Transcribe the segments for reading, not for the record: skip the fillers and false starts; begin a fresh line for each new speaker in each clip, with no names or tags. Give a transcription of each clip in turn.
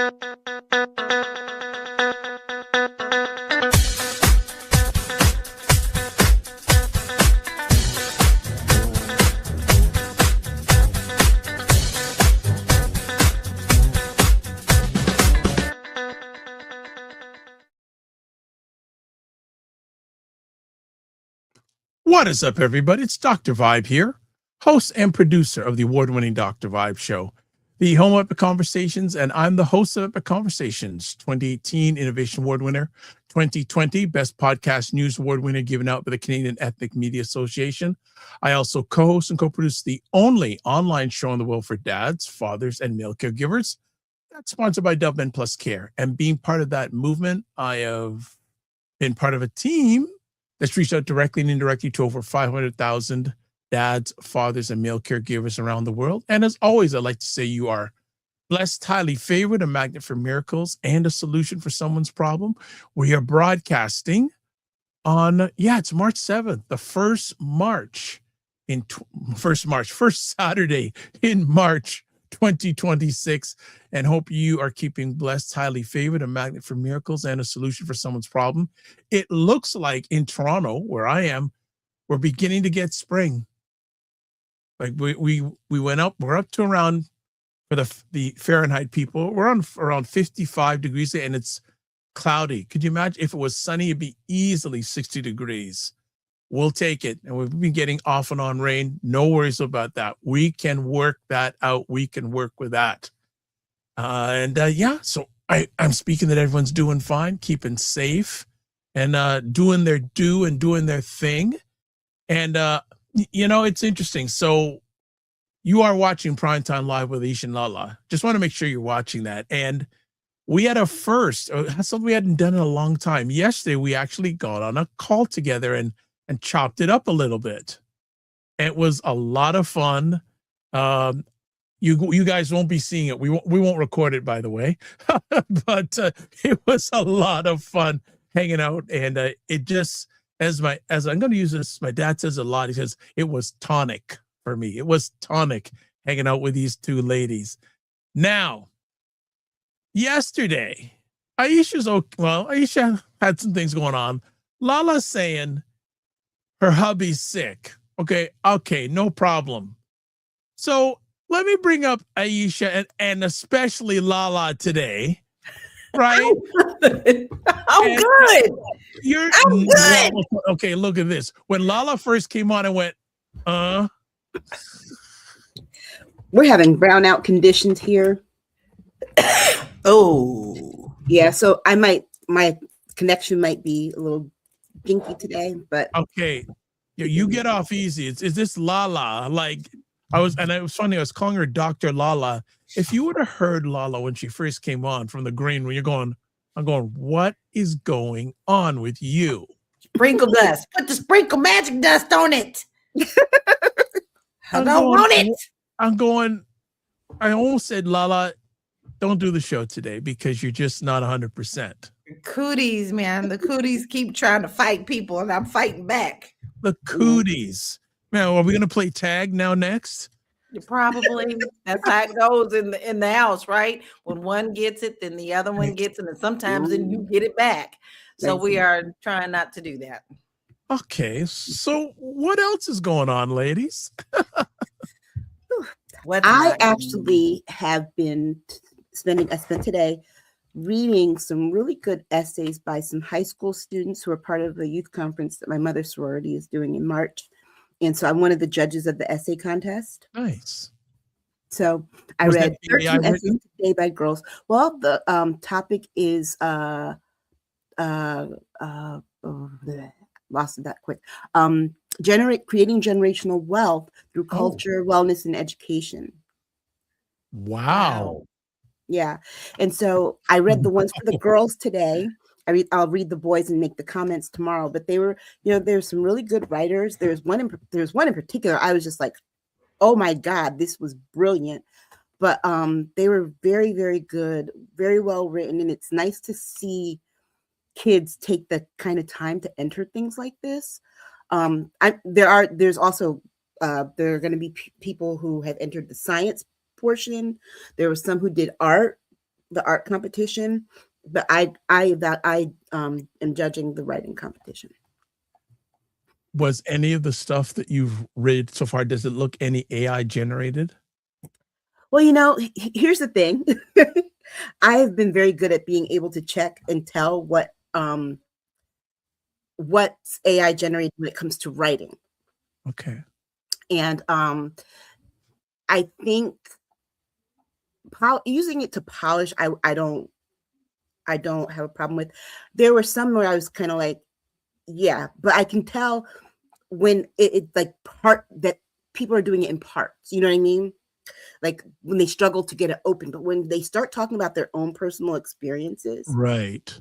What is up, everybody? It's Dr. Vibe here, host and producer of the award-winning Dr. Vibe Show, the home of Epic Conversations, and I'm the host of Epic Conversations, 2018 Innovation Award winner, 2020 Best Podcast News Award winner given out by the Canadian Ethnic Media Association. I also co-host and co-produce the only online show in the world for dads, fathers, and male caregivers. That's sponsored by Dublin Plus Care. And being part of that movement, I have been part of a team that's reached out directly and indirectly to over 500,000 dads, fathers, and male caregivers around the world. And as always, I'd like to say you are blessed, highly favored, a magnet for miracles, and a solution for someone's problem. We are broadcasting on, it's March 7th, the first Saturday in March 2026, and hope you are keeping blessed, highly favored, a magnet for miracles, and a solution for someone's problem. It looks like in Toronto, where I am, we're beginning to get spring. Like we went up, we're up to around, for the Fahrenheit people, we're on around 55 degrees, and it's cloudy. Could you imagine if it was sunny? It'd be easily 60 degrees. We'll take it. And we've been getting off and on rain. No worries about that. We can work that out. We can work with that. So I'm speaking that everyone's doing fine, keeping safe, and doing their due and doing their thing. And, it's interesting. So you are watching Primetime Live with Aisha and Lala. Just want to make sure you're watching that. And we had a first, something we hadn't done in a long time. Yesterday, we actually got on a call together and chopped it up a little bit. It was a lot of fun. You guys won't be seeing it. We won't record it, by the way. But it was a lot of fun hanging out, and it just as I'm going to use this. My dad says a lot. He says it was tonic for me. It was tonic hanging out with these two ladies. Now, yesterday, Aisha had some things going on. Lala's saying her hubby's sick. Okay, no problem. So let me bring up Aisha and especially Lala today, right?
I'm good. I'm good.
Okay, look at this. When Lala first came on, I went,
We're having brownout conditions here.
Oh.
Yeah, so my connection might be a little jinky today, but
okay, you get off easy. Is this Lala? Like it was funny. I was calling her Dr. Lala. If you would have heard Lala when she first came on from the green room, I'm going, what is going on with you?
Sprinkle dust. Put the sprinkle magic dust on it. I don't want it.
I almost said, Lala, don't do the show today because you're just not 100%.
Cooties, man. The cooties keep trying to fight people, and I'm fighting back.
The cooties. Man, are we going to play tag now next?
Probably. That's how it goes in the house, right? When one gets it, then the other one gets it, and sometimes then you get it back. So we are trying not to do that.
Okay, so what else is going on, ladies?
I actually have been I spent today reading some really good essays by some high school students who are part of a youth conference that my mother's sorority is doing in March. And so I'm one of the judges of the essay contest.
Nice.
So I read 13 essays today by girls. Well, the topic is lost that quick. Creating generational wealth through culture, wellness, and education.
Wow.
Yeah. And so I read the ones for the girls today. I'll read the boys and make the comments tomorrow, but they were, there's some really good writers. There's one in particular. I was just like, oh my God, this was brilliant. But they were very, very good, very well written. And it's nice to see kids take the kind of time to enter things like this. There are going to be people who have entered the science portion. There were some who did art. the art competition, but I am judging the writing competition.
Was any of the stuff that you've read so far, does it look any AI generated?
Well, here's the thing. I have been very good at being able to check and tell what's AI generated when it comes to writing.
Okay.
And I think using it to polish, I don't have a problem with. There were some where I was kind of like, yeah, but I can tell when it's like part that people are doing it in parts. You know what I mean? Like when they struggle to get it open, but when they start talking about their own personal experiences,
Right,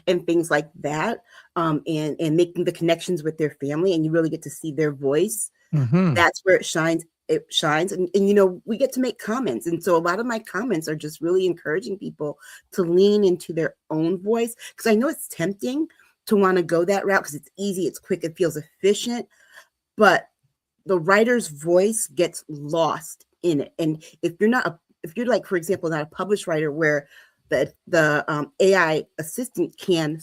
and things like that, and making the connections with their family, and you really get to see their voice. That's where it shines. And we get to make comments, and so a lot of my comments are just really encouraging people to lean into their own voice, because I know it's tempting to want to go that route because it's easy, it's quick, it feels efficient, but the writer's voice gets lost in it. And if you're like, for example, not a published writer where the AI assistant can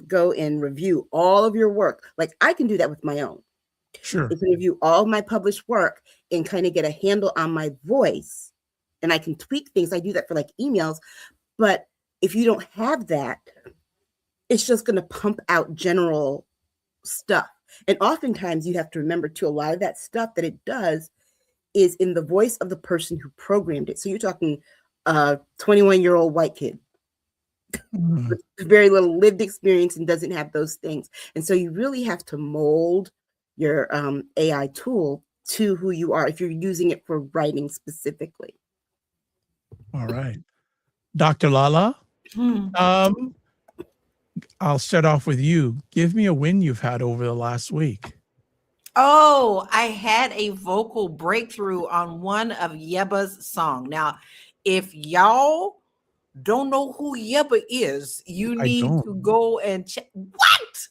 go and review all of your work, like I can do that with my own.
sure.
It can review all of my published work and kind of get a handle on my voice, and I can tweak things. I do that for like emails, but if you don't have that, it's just going to pump out general stuff. And oftentimes you have to remember too, a lot of that stuff that it does is in the voice of the person who programmed it. So you're talking a 21-year-old white kid with very little lived experience and doesn't have those things. And so you really have to mold your AI tool to who you are if you're using it for writing specifically.
All right. Dr. Lala, I'll start off with you. Give me a win you've had over the last week.
Oh, I had a vocal breakthrough on one of Yeba's song. Now, if y'all don't know who Yeba is, you need to go and check. What?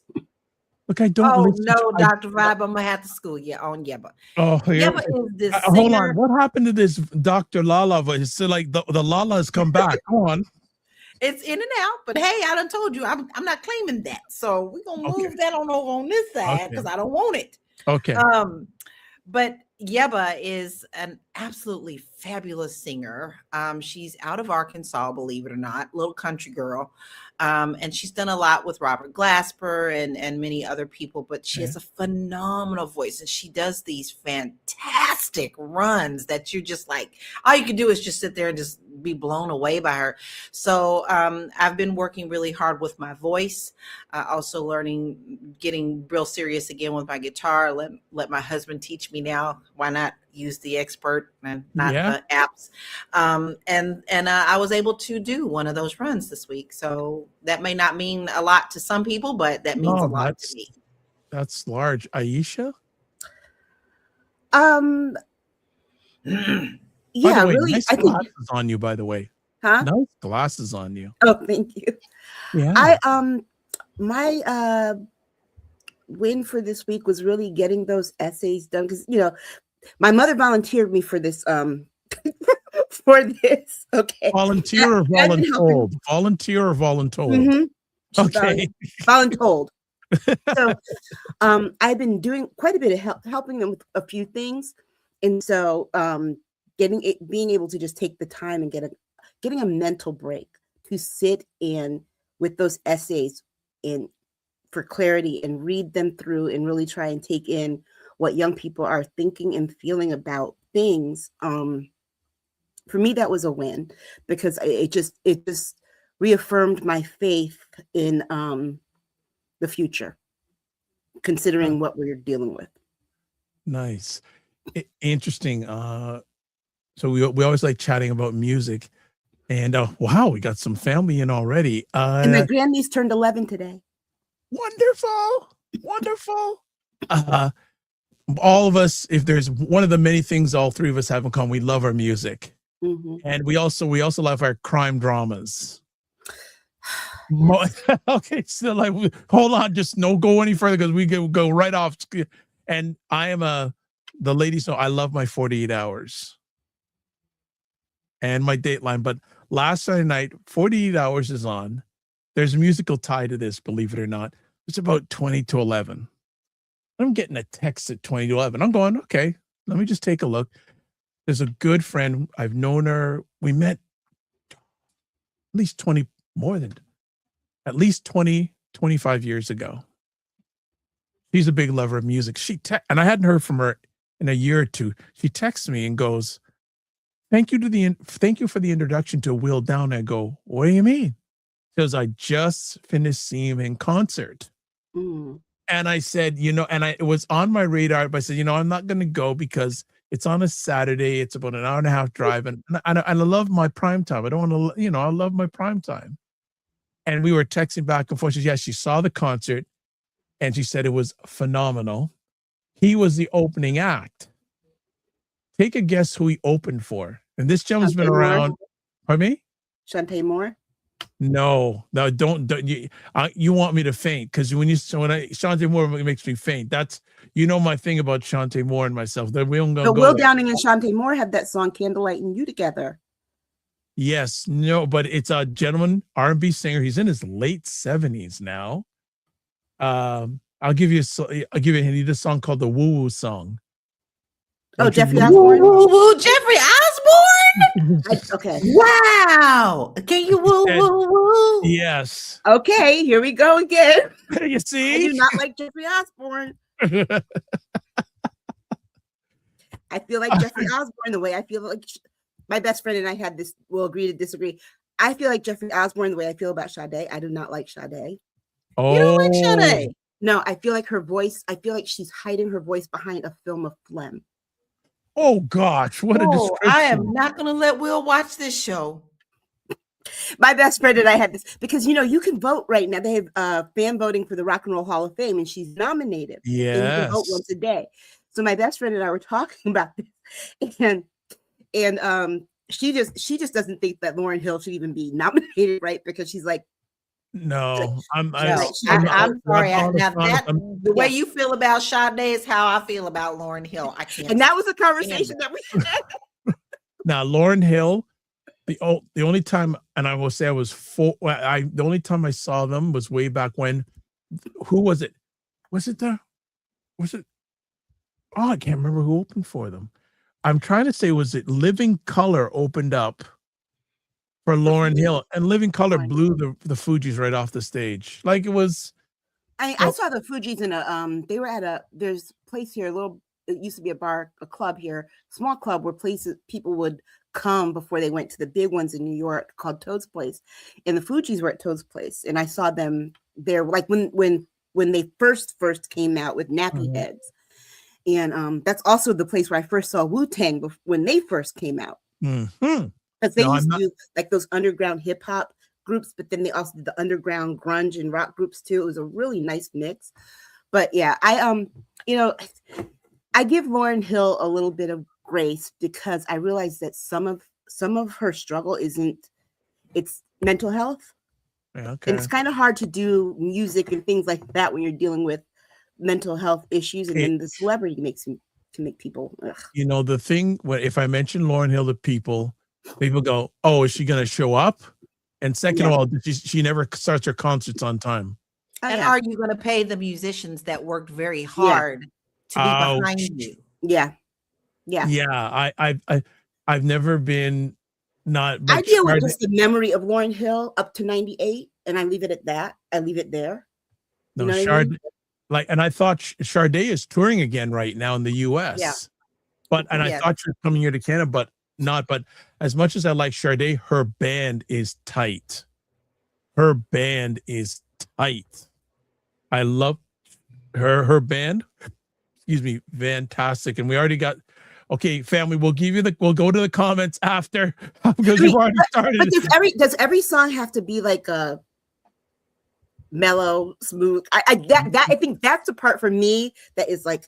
Look, I don't.
Oh no, Dr. Vibe, I'm gonna have to school you on Yeba.
Oh,
Yeba is this singer.
Hold on. What happened to this Dr. Lala voice? So like the Lala has come back. Go on.
It's in and out, but hey, I done told you I'm not claiming that. So we're gonna move that on over on this side because I don't want it.
Okay.
But Yeba is an absolutely fabulous singer. She's out of Arkansas, believe it or not, little country girl. And she's done a lot with Robert Glasper and many other people, but she has a phenomenal voice, and she does these fantastic runs that you're just like, all you can do is just sit there and just be blown away by her. So I've been working really hard with my voice, also getting real serious again with my guitar. Let my husband teach me now. Why not use the expert and not the apps? And I was able to do one of those runs this week. So that may not mean a lot to some people, but that means a lot to me.
That's large. Aisha?
Yeah,
way,
really.
Nice glasses on you, by the way.
Huh?
Nice glasses on you.
Oh, thank you.
Yeah.
My win for this week was really getting those essays done, because my mother volunteered me for this for this. Okay.
Volunteer or voluntold? Volunteer or voluntold? Mm-hmm. Okay.
Voluntold. So I've been doing quite a bit of helping them with a few things. And so being able to just take the time and getting a mental break to sit in with those essays for clarity and read them through and really try and take in what young people are thinking and feeling about things. For me, that was a win, because it just reaffirmed my faith in the future, considering what we're dealing with.
Nice. Interesting. So we always like chatting about music, and wow, we got some family in already.
And my grandniece turned 11 today.
Wonderful. All of us, if there's one of the many things all three of us have in common, we love our music. Mm-hmm. And we also love our crime dramas. Okay, so hold on, just no go any further, because we go right off. And I am the ladies know I love my 48 hours. and my Dateline. But last Saturday night, 48 Hours is on. There's a musical tie to this, believe it or not. It's about 20 to 11. I'm getting a text at 20 to 11. I'm going, okay, let me just take a look. There's a good friend. I've known her. We met at least 20, more than, at least 20, 25 years ago. She's a big lover of music. And I hadn't heard from her in a year or two. She texts me and goes, thank you for the introduction to Will Down. I go, what do you mean? Because I just finished seeing him in concert.
Mm.
And I said, it was on my radar, but I said, I'm not going to go because it's on a Saturday. It's about an hour and a half drive. And I love my prime time. I don't want to, I love my prime time. And we were texting back and forth. She said, yeah, she saw the concert and she said it was phenomenal. He was the opening act. Take a guess who he opened for. And this gentleman's been around. Pardon me?
Shantae Moore?
No, don't you want me to faint? Because Shantae Moore makes me faint. That's my thing about Shantae Moore and myself. That we don't go.
But Will Downing and Shantae Moore had that song "Candlelight and You" together.
Yes, no, but it's a gentleman R&B singer. He's in his late 70s now. I'll give you a hint. He did a song called the Woo Woo Song.
Oh, Jeffrey Osborne.
Woo woo, Jeffrey Osborne.
Okay.
Wow. Can you woo woo woo?
Yes.
Okay, here we go again.
You see?
I do not like Jeffrey Osborne. I feel like Jeffrey Osborne the way I feel like my best friend and I had this. We'll agree to disagree. I feel like Jeffrey Osborne the way I feel about Sade. I do not like Sade.
Oh,
you don't like Sade?
No, I feel like her voice. I feel like she's hiding her voice behind a film of phlegm.
Oh gosh, what a description.
I am not going to let Will watch this show.
My best friend and I had this because you can vote right now. They have fan voting for the Rock and Roll Hall of Fame, and she's nominated.
Yes,
and you can vote once a day. So my best friend and I were talking about this, and she just doesn't think that Lauryn Hill should even be nominated, right? Because she's like,
no, I'm
sorry. The way
yes.
you feel about Sade is how I feel about Lauryn Hill. I can't.
And that was a conversation that we had.
Now, Lauryn Hill, the only time, and I will say I was the only time I saw them was way back when. Who was it? Was it? Oh, I can't remember who opened for them. I'm trying to say, was it Living Color opened up for Lauryn Hill, and Living Color blew the Fugees right off the stage. Like it was.
I saw the Fugees in they were at there's a place here, it used to be a club here, small club where people would come before they went to the big ones in New York called Toad's Place. And the Fugees were at Toad's Place. And I saw them there like when they first came out with nappy heads. And that's also the place where I first saw Wu-Tang when they first came out.
Mm-hmm.
Because they used to do like those underground hip hop groups, but then they also did the underground grunge and rock groups too. It was a really nice mix. But yeah, I give Lauryn Hill a little bit of grace because I realize that some of her struggle it's mental health.
Okay.
And it's kind of hard to do music and things like that when you're dealing with mental health issues, and then the celebrity makes me to make people. Ugh.
The thing if I mention Lauryn Hill to people go, "Oh, is she going to show up?" And second of all, she never starts her concerts on time.
And are you going to pay the musicians that worked very hard to be behind you?
Yeah.
I've never been not.
I deal with just the memory of Lauryn Hill up to 98, and I leave it at that. I leave it there.
No, Sade, and I thought Sade is touring again right now in the U.S.
Yeah.
I thought she was coming here to Canada, but not. But as much as I like Sade, her band is tight. I love her band. Excuse me, fantastic. And we already got. Okay, family, we'll go to the comments after because we've already started.
But does every song have to be like a mellow, smooth? I think that's the part for me that is like.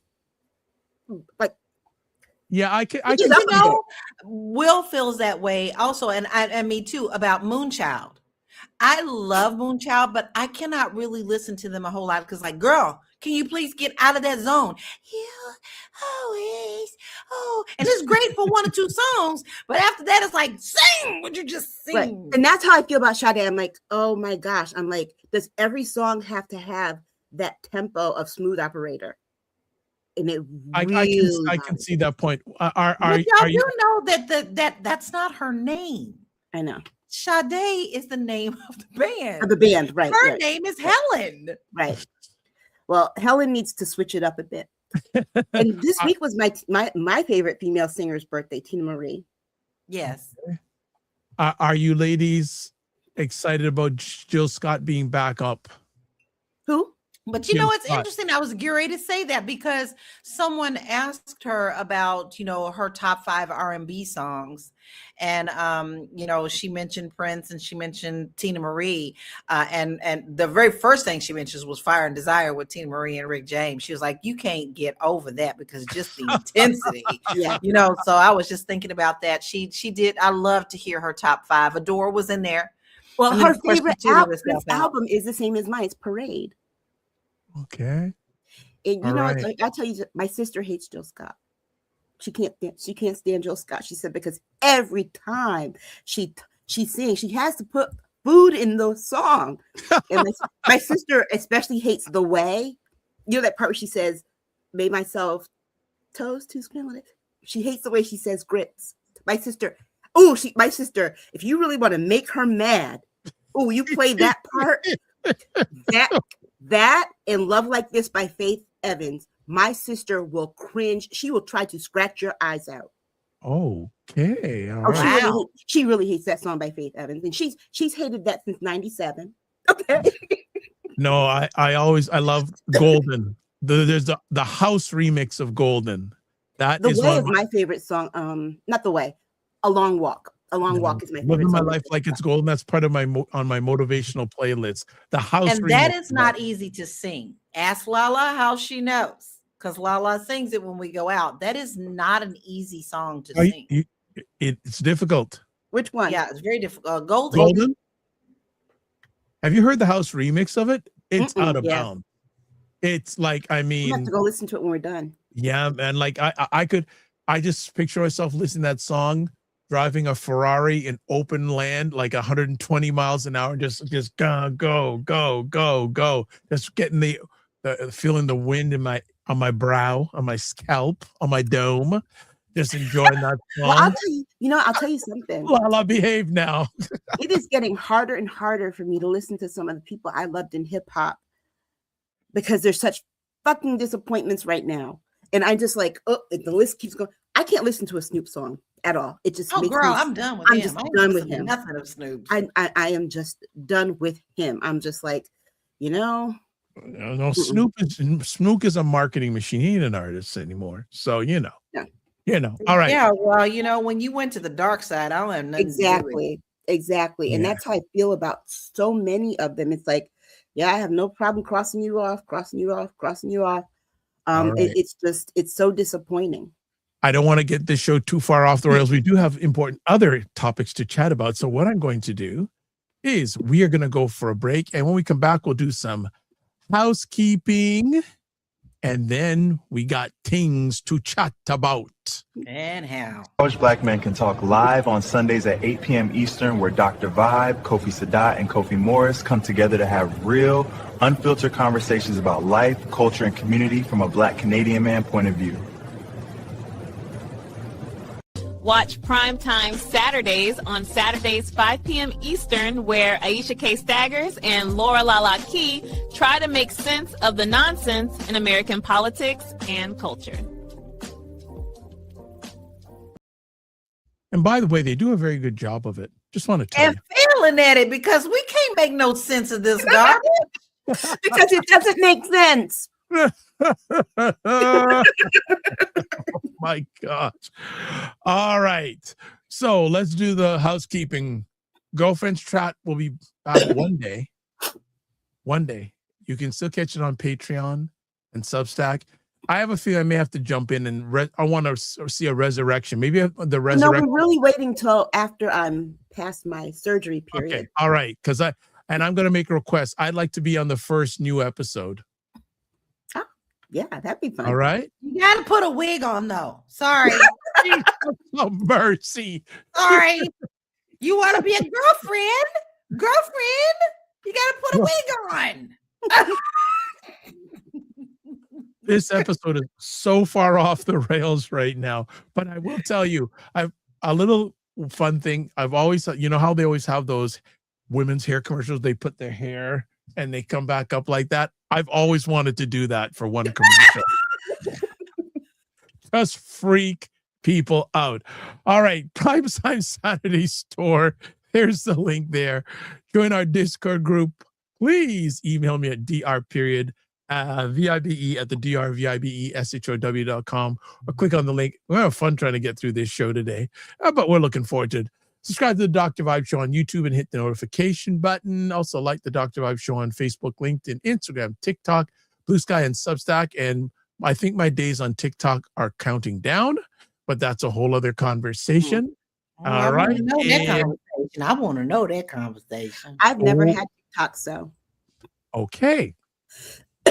Yeah, I can.
Will feels that way also, and me too about Moonchild. I love Moonchild, but I cannot really listen to them a whole lot because, like, girl, can you please get out of that zone? You always, and it's great for 1 or 2 songs, but after that, it's like, sing, would you just sing?
Right. And that's how I feel about Sade. I'm like, oh my gosh. I'm like, does every song have to have that tempo of Smooth Operator? And it really
I can see that point.
But y'all do know that that's not her name.
I know.
Sade is the name of the band.
Of the band, right.
Her name is Helen.
Right. Well, Helen needs to switch it up a bit. And this week was my favorite female singer's birthday, Tina Marie.
Yes.
Are you ladies excited about Jill Scott being back up?
Who?
But you know, it's interesting. I was getting ready to say that because someone asked her about, her top 5 R&B songs. And, she mentioned Prince and she mentioned Tina Marie. And the very first thing she mentions was Fire and Desire with Tina Marie and Rick James. She was like, you can't get over that because just the intensity, so I was just thinking about that. She did. I love to hear her top 5. Adore was in there.
Well, her favorite album is the same as mine. It's Parade.
Okay.
And I tell you, my sister hates Jill Scott. She can't stand Jill Scott. She said because every time she sings, she has to put food in the song. And my sister especially hates the way, that part where she says, "Made myself toast to scrambled eggs." She hates the way she says grits. My sister, if you really want to make her mad, you play that part. That and Love Like This by Faith Evans, my sister will cringe. She will try to scratch your eyes out.
Okay. All right.
She really hates that song by Faith Evans. And she's hated that since 97. Okay.
No, I love Golden. There's the house remix of Golden. That
The
is
Way is my favorite song. Not The Way. A Long Walk. A Long Walk is my favorite.
Living my life like it's golden. That's part of my motivational playlist. The house,
and that is not easy to sing. Ask Lala how she knows, because Lala sings it when we go out. That is not an easy song to sing.
It's difficult.
Which one?
Yeah, it's very difficult. Golden.
Golden. Have you heard the house remix of it? It's out of bounds. It's like, I mean,
you have to go listen to it when we're done.
Yeah, man. Like I just picture myself listening to that song, driving a Ferrari in open land, like 120 miles an hour, just go, just getting the feeling the wind on my brow, on my scalp, on my dome, just enjoying that song.
Well, I'll tell you something.
Well, I'll behave now.
It is getting harder and harder for me to listen to some of the people I loved in hip hop because there's such fucking disappointments right now. And I'm just like, the list keeps going. I can't listen to a Snoop song at all. It just makes
girl, I'm done with him.
I'm just done with him.
Nothing of Snoop.
I am just done with him. I'm just like,
No, Snoop is a marketing machine. He ain't an artist anymore. So
Yeah.
All right.
Yeah, well, when you went to the dark side, I don't have nothing to do with it.
Exactly. And that's how I feel about so many of them. It's like, I have no problem crossing you off. It's so disappointing.
I don't want to get this show too far off the rails. We do have important other topics to chat about. So what I'm going to do is we are going to go for a break. And when we come back, we'll do some housekeeping. And then we got things to chat about.
And how.
College Black Men Can Talk live on Sundays at 8 p.m. Eastern, where Dr. Vibe, Kofi Sadat, and Kofi Morris come together to have real, unfiltered conversations about life, culture, and community from a Black Canadian man point of view.
Watch Primetime Saturdays on Saturdays 5 p.m. Eastern, where Aisha K. Staggers and Laura Lala Key try to make sense of the nonsense in American politics and culture.
And by the way, they do a very good job of it. Just want to tell you.
Failing at it because we can't make no sense of this garbage.
Because it doesn't make sense.
Oh my gosh. All right. So let's do the housekeeping. Girlfriend's Chat will be back one day. One day. You can still catch it on Patreon and Substack. I have a feeling I may have to jump in and I want to see a resurrection. Maybe the resurrection.
No, we're really waiting till after I'm past my surgery period.
Okay. All right. I'm going to make a request. I'd like to be on the first new episode.
Oh. Yeah, that'd be fun.
All right.
You got to put a wig on, though. Sorry.
Oh, mercy.
Sorry. You want to be a girlfriend? Girlfriend? You got to put a wig on.
This episode is so far off the rails right now, but I will tell you, I've a little fun thing. I've always, you know how they always have those women's hair commercials, they put their hair and they come back up like that. I've always wanted to do that for one commercial. Just freak people out. All right, Primetime Saturday store. There's the link there. Join our Discord group. Please email me at vibe at the drvibeshow.com or click on the link. We're having fun trying to get through this show today, but we're looking forward to it. Subscribe to the Dr. Vibe Show on YouTube and hit the notification button. Also like the Dr. Vibe Show on Facebook, LinkedIn, Instagram, TikTok, Blue Sky, and Substack. And I think my days on TikTok are counting down, but that's a whole other conversation. All right.
I want to know that conversation.
I've never had TikTok, so.
Okay.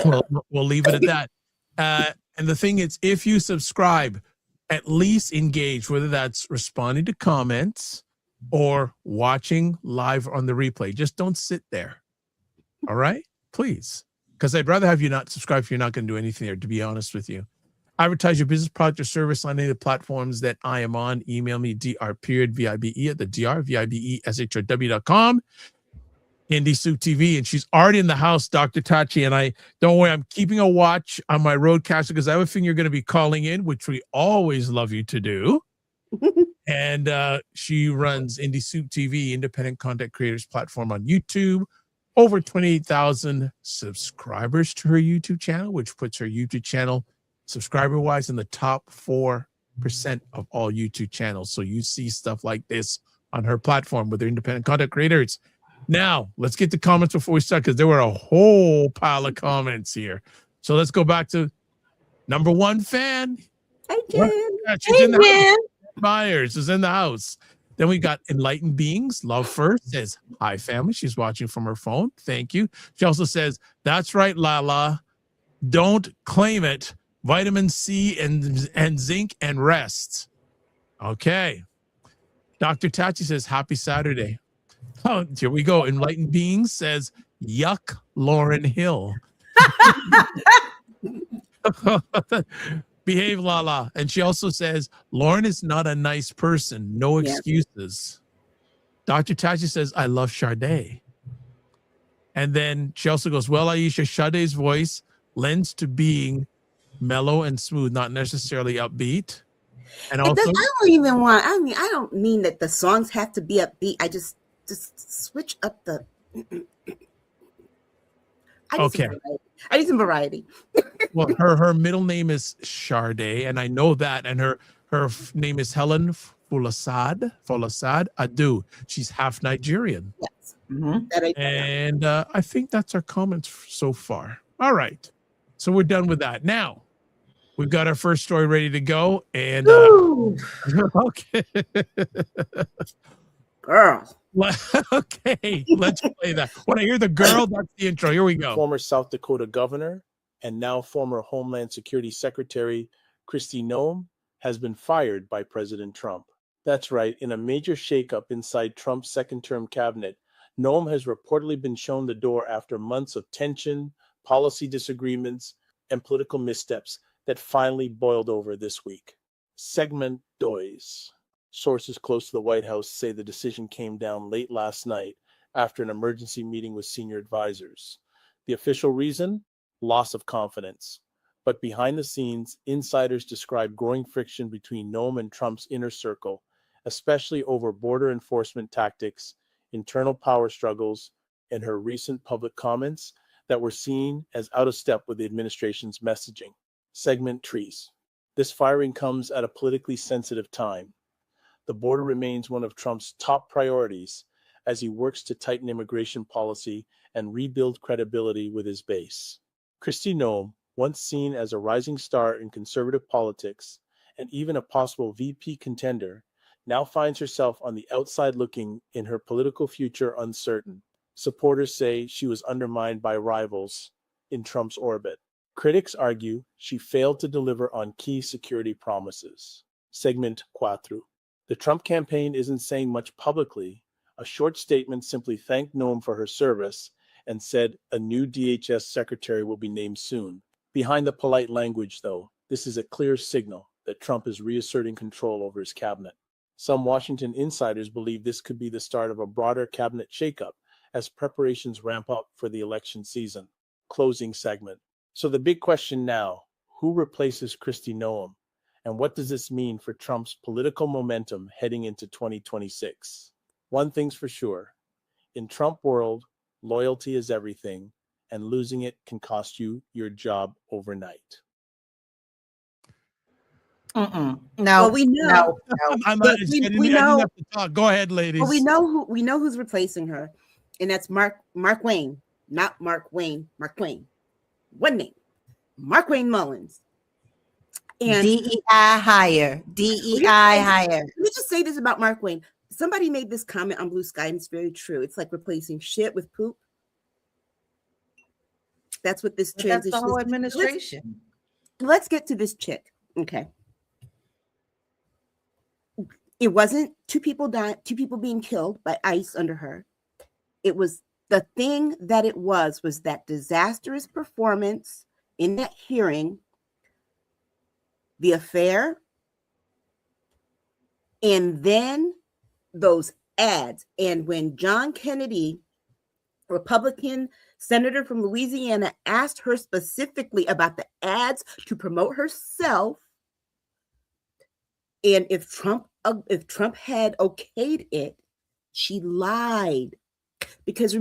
Well, we'll leave it at that. And the thing is, if you subscribe, at least engage, whether that's responding to comments or watching live on the replay. Just don't sit there. All right? Please. Because I'd rather have you not subscribe if you're not going to do anything there, to be honest with you. Advertise your business, product, or service on any of the platforms that I am on. Email me, dr.vibe at the drvibeshow.com. Indie Soup TV, and she's already in the house, Dr. Tachi, and I don't worry, I'm keeping a watch on my roadcaster because I have a thing you're going to be calling in, which we always love you to do. And she runs Indie Soup TV, independent content creators platform on YouTube. Over 28,000 subscribers to her YouTube channel, which puts her YouTube channel subscriber-wise in the top 4% of all YouTube channels. So you see stuff like this on her platform with her independent content creators. Now, let's get to comments before we start, because there were a whole pile of comments here. So let's go back to number one fan.
Hey, Jen.
She's in the house. Myers is in the house. Then we got Enlightened Beings. Love First says, hi, family. She's watching from her phone. Thank you. She also says, that's right, Lala. Don't claim it. Vitamin C and zinc and rest. Okay. Dr. Tachi says, happy Saturday. Oh, here we go. Enlightened Beings says, yuck, Lauryn Hill. Behave, Lala. And she also says, Lauren is not a nice person. No excuses. Dr. Tachi says, I love Sade. And then she also goes, well, Aisha, Sade's voice lends to being mellow and smooth, not necessarily upbeat. And also,
I don't even want, I don't mean that the songs have to be upbeat. I just switch up the. I need some variety.
Well, her middle name is Sade, and I know that, and her name is Helen Folasad Adu. She's half Nigerian.
Yes.
And I think that's our comments so far. All right, so we're done with that. Now we've got our first story ready to go, and okay,
girl.
Okay, let's play that. When I hear the girl, that's the intro. Here we go.
Former South Dakota governor and now former Homeland Security Secretary Kristi Noem has been fired by President Trump. That's right, in a major shakeup inside Trump's second-term cabinet, Noem has reportedly been shown the door after months of tension, policy disagreements, and political missteps that finally boiled over this week. Segment Doys. Sources close to the White House say the decision came down late last night after an emergency meeting with senior advisors. The official reason? Loss of confidence. But behind the scenes, insiders describe growing friction between Noem and Trump's inner circle, especially over border enforcement tactics, internal power struggles, and her recent public comments that were seen as out of step with the administration's messaging. Segment Trees. This firing comes at a politically sensitive time. The border remains one of Trump's top priorities as he works to tighten immigration policy and rebuild credibility with his base. Kristi Noem, once seen as a rising star in conservative politics and even a possible VP contender, now finds herself on the outside looking in her political future uncertain. Supporters say she was undermined by rivals in Trump's orbit. Critics argue she failed to deliver on key security promises. Segment 4. The Trump campaign isn't saying much publicly. A short statement simply thanked Noem for her service and said a new DHS secretary will be named soon. Behind the polite language, though, this is a clear signal that Trump is reasserting control over his cabinet. Some Washington insiders believe this could be the start of a broader cabinet shakeup as preparations ramp up for the election season. Closing segment. So the big question now, who replaces Kristi Noem? And what does this mean for Trump's political momentum heading into 2026? One thing's for sure. In Trump world, loyalty is everything, and losing it can cost you your job overnight.
No,
Well, we know.
no.
I'm
But
not,
we
I didn't
know.
have to talk. Go ahead, ladies.
Well, we know who's replacing her, and that's Mark Wayne, not Mark Wayne. Mark Wayne, one name, Mark Wayne Mullins. And
DEI hire.
Let me just say this about Mark Wayne. Somebody made this comment on Blue Sky, and it's very true. It's like replacing shit with poop. That's what this transition
That's the whole
is.
administration.
Let's get to this chick. Okay. It wasn't two people being killed by ICE under her. It was the thing that it was that disastrous performance in that hearing, the affair, and then those ads. And when John Kennedy, Republican senator from Louisiana, asked her specifically about the ads to promote herself, and if Trump had okayed it, she lied, because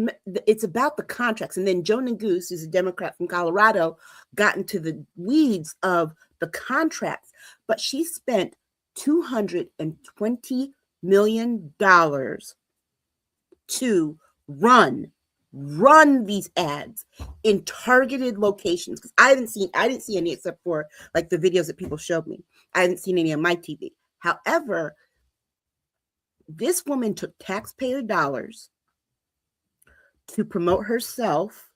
it's about the contracts. And then Joan and Goose, who's a Democrat from Colorado, got into the weeds of the contracts. But she spent $220 million to run these ads in targeted locations. Because I didn't see any except for like the videos that people showed me. I hadn't seen any on my TV. However, this woman took taxpayer dollars to promote herself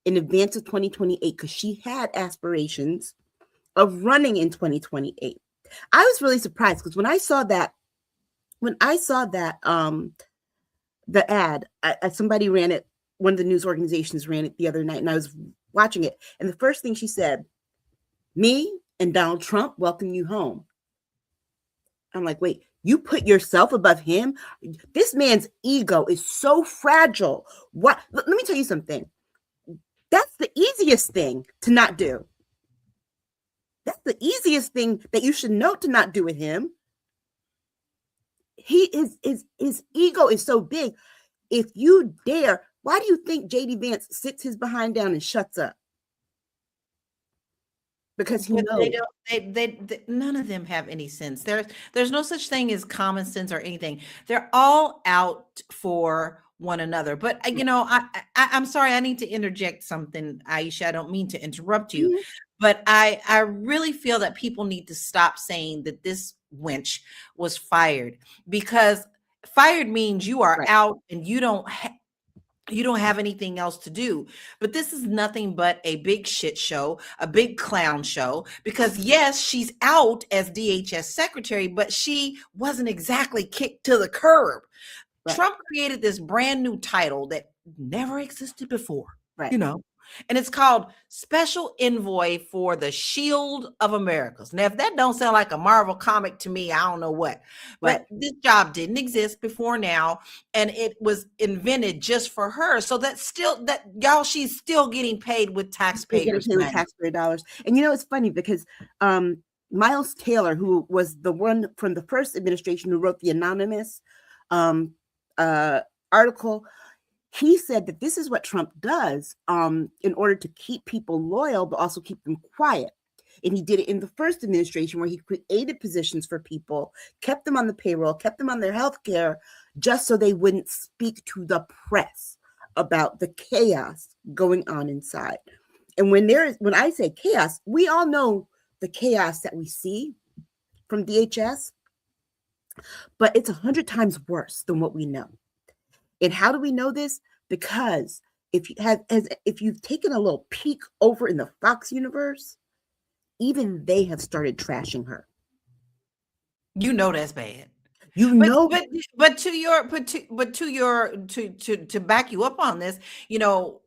in advance of 2028 because she had aspirations of running in 2028. I was really surprised because when I saw that the ad, somebody ran it, one of the news organizations ran it the other night, and I was watching it, and the first thing she said, "Me and Donald Trump welcome you home." I'm like, wait, you put yourself above him? This man's ego is so fragile. What? Let me tell you something. That's the easiest thing to not do. That's the easiest thing that you should know to not do with him. His ego is so big. If you dare, why do you think JD Vance sits his behind down and shuts up? Because he knows.
They none of them have any sense. There's no such thing as common sense or anything. They're all out for one another. But I'm sorry, I need to interject something, Aisha. I don't mean to interrupt you, but I really feel that people need to stop saying that this wench was fired, because fired means you are out and you don't have anything else to do. But this is nothing but a big shit show, a big clown show, because yes, she's out as DHS secretary, but she wasn't exactly kicked to the curb. Right. Trump created this brand new title that never existed before, and it's called Special Envoy for the Shield of Americas. Now, if that don't sound like a Marvel comic to me, I don't know what. But this job didn't exist before now, and it was invented just for her. So she's still getting paid with taxpayers'
dollars. And it's funny because Miles Taylor, who was the one from the first administration who wrote the anonymous article, he said that this is what Trump does in order to keep people loyal, but also keep them quiet. And he did it in the first administration, where he created positions for people, kept them on the payroll, kept them on their health care, just so they wouldn't speak to the press about the chaos going on inside. And when I say chaos, we all know the chaos that we see from DHS, but it's 100 times worse than what we know. And how do we know this? Because if you've taken a little peek over in the Fox universe, even they have started trashing her.
You know that's bad.
You know,
But to back you up on this, you know,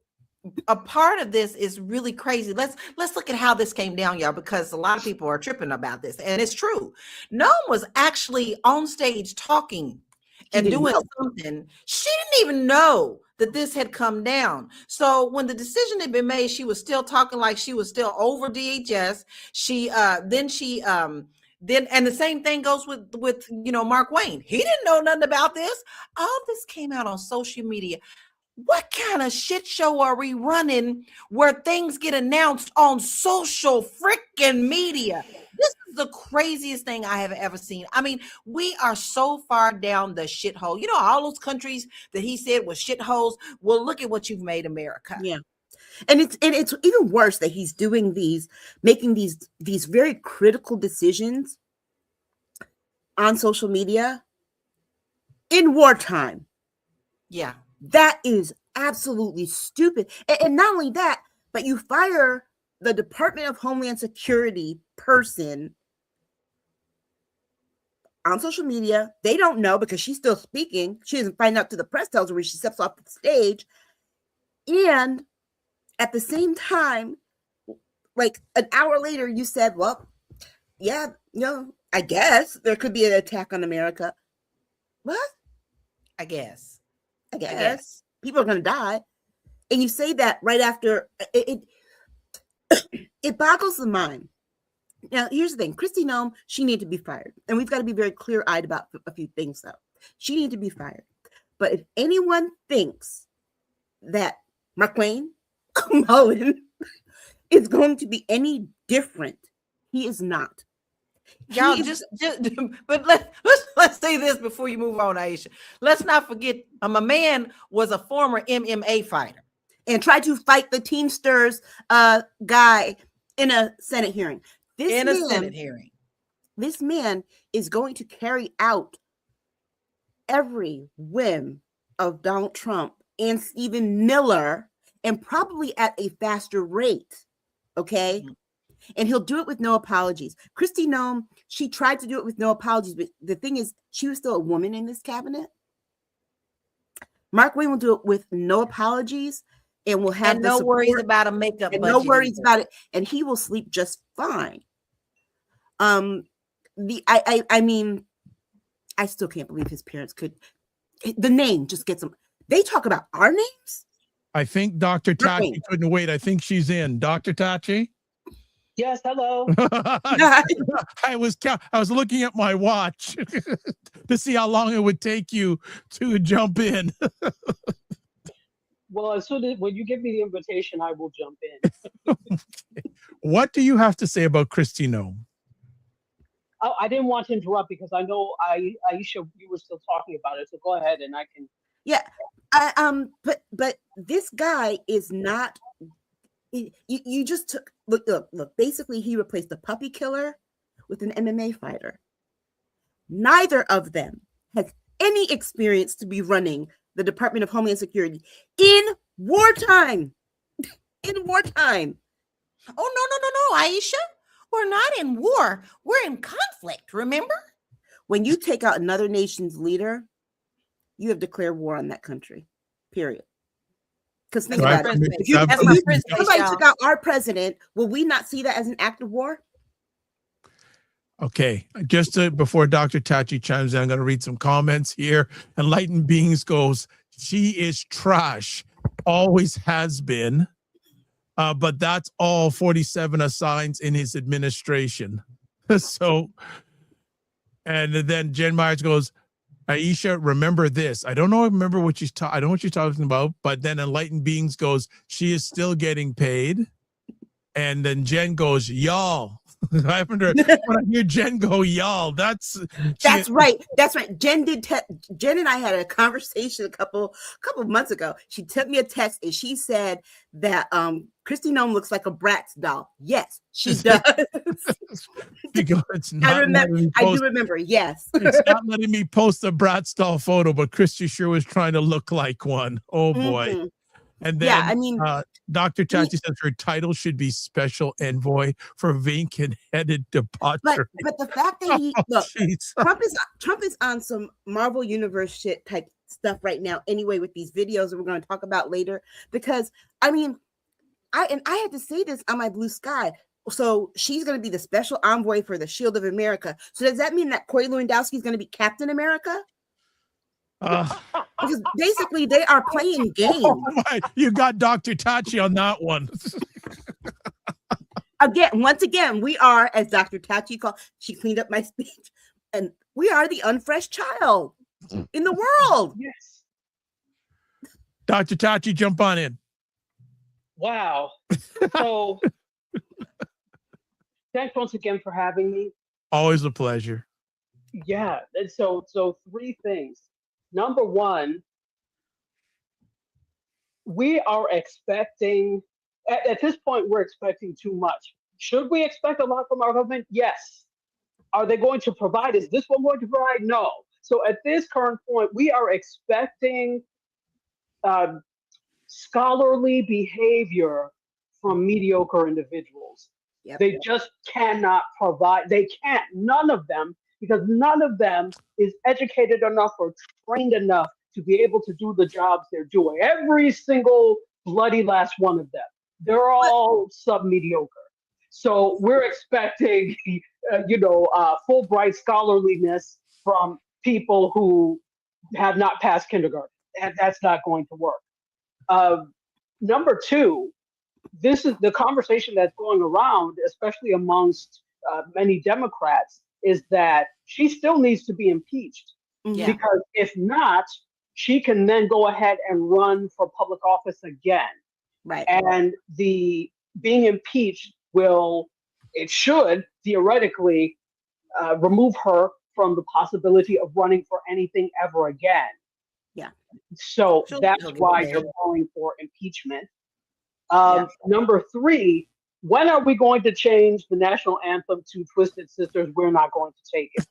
a part of this is really crazy. Let's look at how this came down, y'all, because a lot of people are tripping about this, and it's true. Noem was actually on stage talking and doing something. She didn't even know that this had come down. So when the decision had been made, she was still talking like she was still over DHS. Then and the same thing goes with you know, Mark Wayne. He didn't know nothing about this. All this came out on social media. What kind of shit show are we running where things get announced on social freaking media? This is the craziest thing I have ever seen. I mean, we are so far down the shithole. You know, all those countries that he said were shitholes. Well, look at what you've made America.
Yeah. And it's even worse that he's making these very critical decisions on social media in wartime.
Yeah.
That is absolutely stupid. And not only that, but you fire the Department of Homeland Security person on social media. They don't know because she's still speaking. She doesn't find out till the press tells her when she steps off the stage. And at the same time, like an hour later, you said, well, yeah, you know, I guess there could be an attack on America. What?
I guess.
People are going to die. And you say that right after it boggles the mind. Now, here's the thing. Kristi Noem, she needed to be fired. And we've got to be very clear-eyed about a few things, though. She needed to be fired. But if anyone thinks that Mark Wayne Mullen is going to be any different, he is not.
Y'all but let's say this before you move on, Aisha. Let's not forget, my man was a former MMA fighter
and tried to fight the Teamsters guy in a Senate hearing. This man is going to carry out every whim of Donald Trump and Stephen Miller, and probably at a faster rate. Okay. Mm-hmm. And he'll do it with no apologies. Kristi Noem, she tried to do it with no apologies, but the thing is, she was still a woman in this cabinet. Mark Wayne will do it with no apologies, and will have
no worries about a makeup budget.
No worries about it, and he will sleep just fine. I mean, I still can't believe his parents could. The name just gets them. They talk about our names.
I think Dr. Tachi couldn't wait. I think she's in. Dr. Tachi.
Yes, hello.
I was looking at my watch to see how long it would take you to jump in.
Well, as soon as when you give me the invitation, I will jump in.
Okay. What do you have to say about Kristi Noem?
Oh, I didn't want to interrupt because I know Aisha, you were still talking about it. So go ahead, and I can.
Yeah, but this guy is not. You just took look. Basically, he replaced a puppy killer with an MMA fighter. Neither of them has any experience to be running the Department of Homeland Security in wartime. In wartime.
Oh, no, Aisha. We're not in war. We're in conflict, remember?
When you take out another nation's leader, you have declared war on that country, period. Because think about it. If somebody took out our president, will we not see that as an act of war?
Okay, before Dr. Tachi chimes in, I'm going to read some comments here. Enlightened Beings goes, she is trash, always has been, but that's all 47 assigns in his administration. So, and then Jen Myers goes, Aisha, remember this. I don't remember what she's I don't know what she's talking about, but then Enlightened Beings goes, she is still getting paid. And then Jen goes, y'all. I haven't heard when I hear Jen go, y'all. That's
right. That's right. Jen and I had a conversation a couple months ago. She sent me a text and she said that Kristi Noem looks like a Bratz doll. Yes, she does.
Because it's not
I do remember. Yes,
it's not letting me post a Bratz doll photo, but Kristi sure was trying to look like one. Oh boy. Mm-hmm. And then,
Yeah, I mean,
Dr. Tachi says her title should be Special Envoy for Vacant-Headed Debauchery.
but the fact that he look, Trump is on some Marvel Universe shit type stuff right now anyway with these videos that we're going to talk about later, because I mean, I had to say this on my Blue Sky. So she's going to be the special envoy for the Shield of America. So does that mean that Corey Lewandowski is going to be Captain America? Because basically they are playing games.
You got Dr. Tachi on that one.
Once again, we are, as Dr. Tachi called, she cleaned up my speech, and we are the unfresh child in the world.
Yes.
Dr. Tachi, jump on in.
Wow. So thanks once again for having me.
Always a pleasure.
Yeah. And so three things. Number one, we are expecting, at this point, we're expecting too much. Should we expect a lot from our government? Yes. Are they going to provide? Is this one going to provide? No. So at this current point, we are expecting scholarly behavior from mediocre individuals.
Yep.
They just cannot provide. They can't, none of them, because none of them is educated enough or trained enough to be able to do the jobs they're doing. Every single bloody last one of them. They're all sub-mediocre. So we're expecting, Fulbright scholarliness from people who have not passed kindergarten. And that's not going to work. Number two, this is the conversation that's going around, especially amongst many Democrats, is that she still needs to be impeached.
Yeah.
Because if not, she can then go ahead and run for public office again.
Right.
And the being impeached should theoretically remove her from the possibility of running for anything ever again.
Yeah.
So that's why they're calling for impeachment. Number three, when are we going to change the national anthem to Twisted Sisters? We're not going to take it.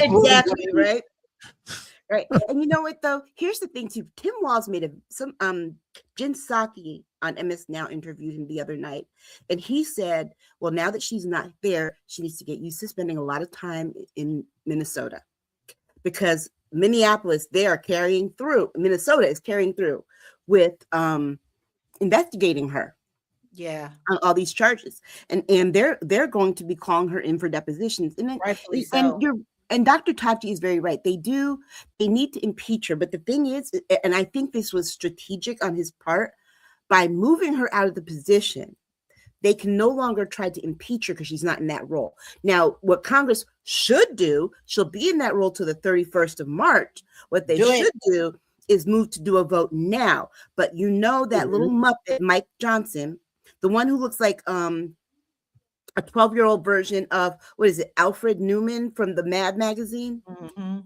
Exactly, right? Right. And you know what, though? Here's the thing, too. Tim Walz made Jen Psaki on MS Now interviewed him the other night. And he said, well, now that she's not there, she needs to get used to spending a lot of time in Minnesota. Because Minneapolis, they are carrying through. Minnesota is carrying through with investigating her.
Yeah.
On all these charges. And they're going to be calling her in for depositions. And then,
rightfully so.
And Dr. Tachi is very right. They need to impeach her. But the thing is, and I think this was strategic on his part, by moving her out of the position, they can no longer try to impeach her because she's not in that role. Now, what Congress should do, she'll be in that role to the 31st of March. What they should do is move to do a vote now. But you know that little Muppet, Mike Johnson, the one who looks like a 12-year-old version of, what is it, Alfred Newman from the Mad magazine? Mm-hmm.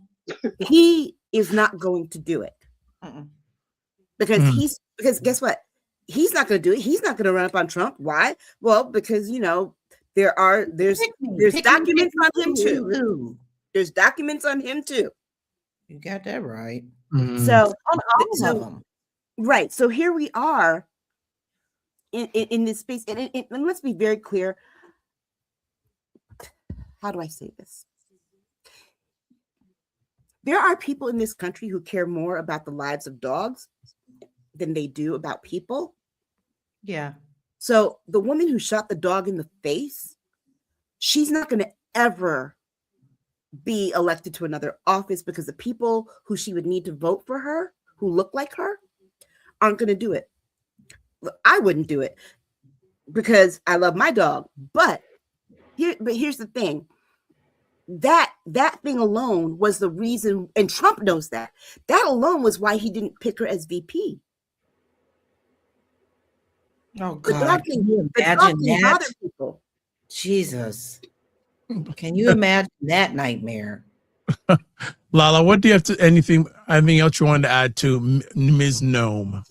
He is not going to do it. Because guess what? He's not going to do it. He's not going to run up on Trump. Why? Well, because, there's documents on him too. There's documents on him too.
You got that right.
Mm-hmm. So right. So here we are in this space. And let's be very clear. How do I say this? There are people in this country who care more about the lives of dogs than they do about people.
Yeah.
So the woman who shot the dog in the face, she's not going to ever be elected to another office because the people who she would need to vote for her, who look like her, aren't going to do it. I wouldn't do it because I love my dog. But here's the thing. That thing alone was the reason, and Trump knows that. That alone was why he didn't pick her as VP.
Oh God! Can you imagine that?
People.
Jesus, can you imagine that nightmare?
Lala, what do you have anything else you wanted to add to Ms. Noem?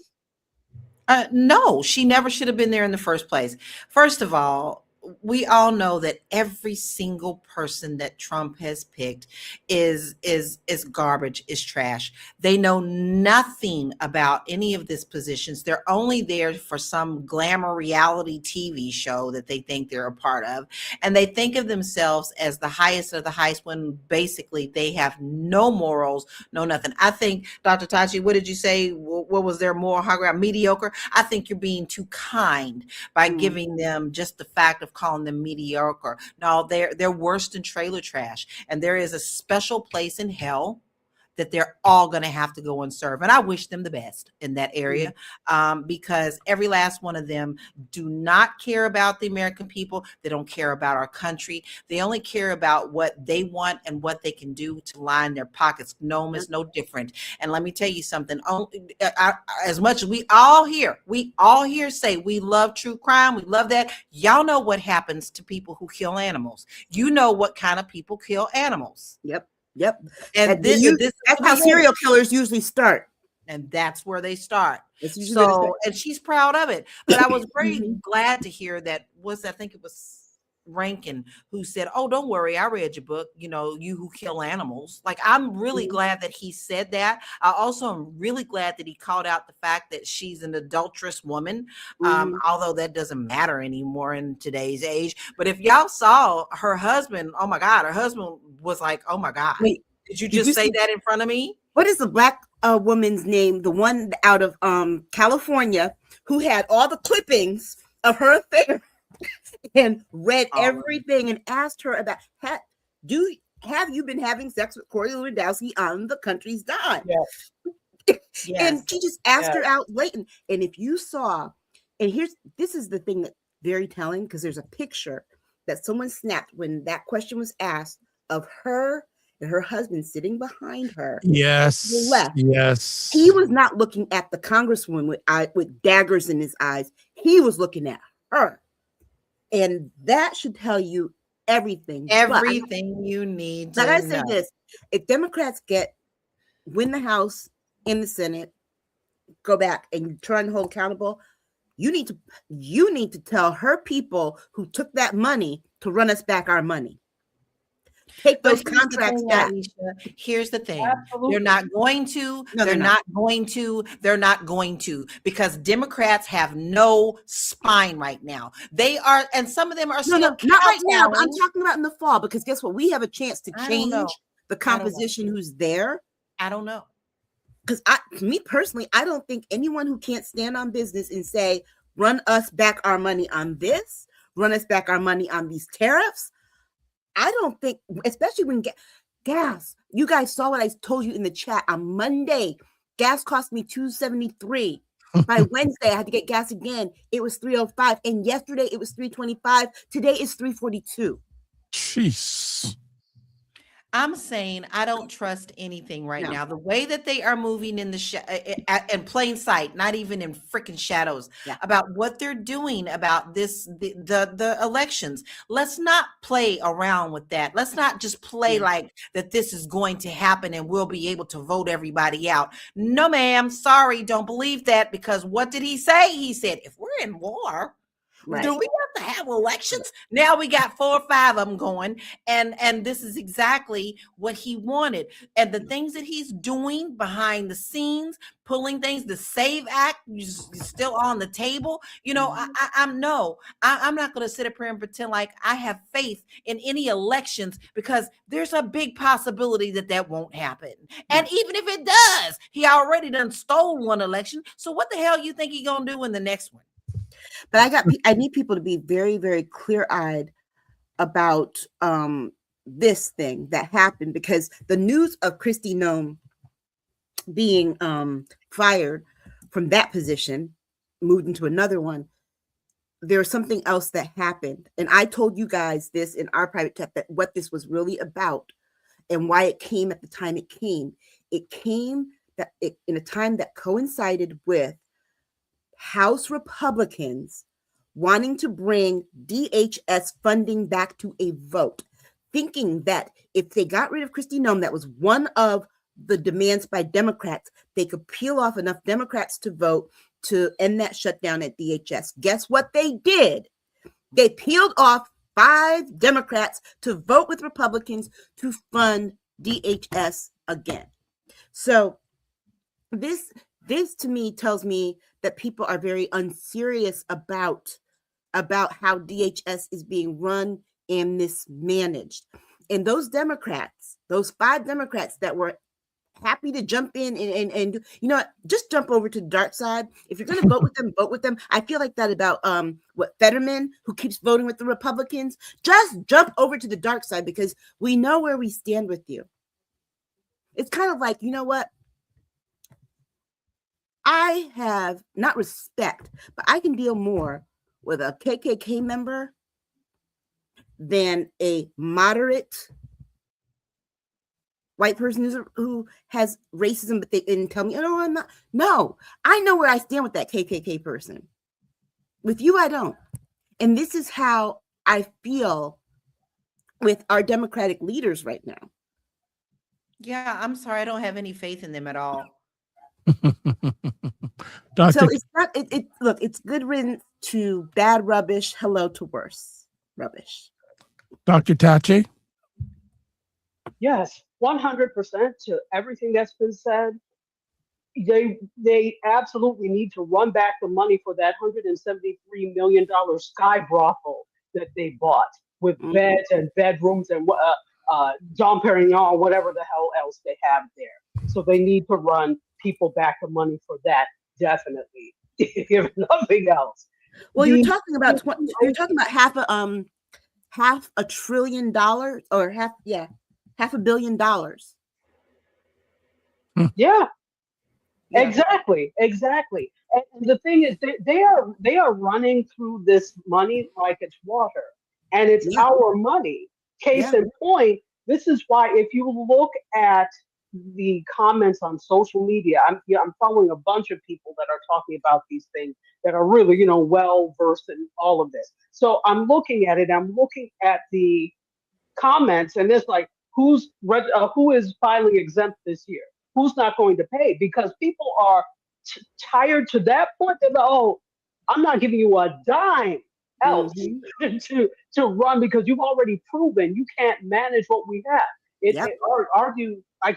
No, she never should have been there in the first place. First of all, we all know that every single person that Trump has picked is garbage, is trash. They know nothing about any of these positions. They're only there for some glamour reality TV show that they think they're a part of. And they think of themselves as the highest of the highest when basically they have no morals, no nothing. I think, Dr. Tachi, what did you say? What was their moral high ground? Mediocre? I think you're being too kind by giving them just the fact of calling them mediocre. No, they're worse than trailer trash. And there is a special place in hell that they're all going to have to go and serve. And I wish them the best in that area, because every last one of them do not care about the American people. They don't care about our country. They only care about what they want and what they can do to line their pockets. Noem is no different. And let me tell you something, as much as we all here say we love true crime, we love that. Y'all know what happens to people who kill animals. You know what kind of people kill animals.
Yep.
And
that's how serial killers usually start.
And that's where they start. So, and she's proud of it. But I was very glad to hear that I think it was Rankin who said, "Oh, don't worry, I read your book, you who kill animals." Like, I'm really glad that he said that. I also am really glad that he called out the fact that she's an adulterous woman, although that doesn't matter anymore in today's age. But if y'all saw her husband, oh my God, her husband was like, "Oh my God,
wait,
did you just say that in front of me?"
What is the black woman's name? The one out of California who had all the clippings of her affair and read everything and asked her about, have you been having sex with Corey Lewandowski on the country's dime?
Yes.
And she just asked her out blatant. And if you saw, and this is the thing that's very telling, because there's a picture that someone snapped when that question was asked of her and her husband sitting behind her.
Yes.
To the left.
Yes.
He was not looking at the congresswoman with daggers in his eyes. He was looking at her. And that should tell you everything.
Everything you need to know.
But I say this, if Democrats win the House and the Senate, go back and try and hold accountable, you need to tell her people who took that money to run us back our money. Take those contracts back.
Aisha, here's the thing.
Absolutely.
They're not going to. They're not going to. They're not going to, because Democrats have no spine right now. They are, and some of them are still
not right now. But I'm talking about in the fall, because guess what? We have a chance to change the composition who's there.
I don't know.
Because me personally, I don't think anyone who can't stand on business and say, run us back our money on this, run us back our money on these tariffs. I don't think, especially when gas, you guys saw what I told you in the chat on Monday. Gas cost me $2.73. By Wednesday, I had to get gas again. It was $3.05. And yesterday it was $3.25. Today is $3.42.
Jeez.
I'm saying I don't trust anything right now. The way that they are moving in in plain sight, not even in freaking shadows, about what they're doing about the elections. Let's not play around with that. Let's not just play like that this is going to happen and we'll be able to vote everybody out. No, ma'am. Sorry, don't believe that, because what did he say? He said, if we're in war, do we have to have elections? Now we got 4 or 5 of them going, and this is exactly what he wanted. And the things that he's doing behind the scenes, pulling things, the SAVE Act is still on the table. I'm not going to sit up here and pretend like I have faith in any elections, because there's a big possibility that won't happen. And even if it does, he already done stole one election. So what the hell you think he gonna do in the next one?
But I need people to be very, very clear-eyed about this thing that happened, because the news of Kristi Noem being fired from that position, moved into another one, there was something else that happened. And I told you guys this in our private chat, that what this was really about and why it came at the time it came. It came in a time that coincided with House Republicans wanting to bring DHS funding back to a vote, thinking that if they got rid of Kristi Noem, that was one of the demands by Democrats, they could peel off enough Democrats to vote to end that shutdown at DHS. Guess what they did? They peeled off 5 Democrats to vote with Republicans to fund DHS again. So this to me tells me that people are very unserious about how DHS is being run and mismanaged. And those Democrats, those 5 Democrats that were happy to jump in and you know what, just jump over to the dark side. If you're going to vote with them, vote with them. I feel like that about Fetterman, who keeps voting with the Republicans. Just jump over to the dark side because we know where we stand with you. It's kind of like, you know what? I have not respect, but I can deal more with a KKK member than a moderate white person who has racism, but they didn't tell me, oh, I'm not. No, I know where I stand with that KKK person. With you, I don't. And this is how I feel with our Democratic leaders right now.
Yeah, I'm sorry. I don't have any faith in them at all.
So it's not, look, it's good riddance to bad rubbish. Hello to worse rubbish.
Dr. Tachi?
Yes, 100% to everything that's been said. They absolutely need to run back the money for that $173 million sky brothel that they bought with beds and bedrooms and Dom Perignon, whatever the hell else they have there. So they need to run people back the money for that, definitely, if nothing else.
Well, you're talking about half a trillion dollars, or half $1 billion.
Yeah. Exactly. And the thing is, they are running through this money like it's water, and it's our money. Case in point, this is why if you look at the comments on social media, I'm following a bunch of people that are talking about these things that are really, well versed in all of this. So I'm looking at it. I'm looking at the comments, and it's like, who is filing exempt this year? Who's not going to pay? Because people are tired to that point. They're like, oh, I'm not giving you a dime else to run because you've already proven you can't manage what we have.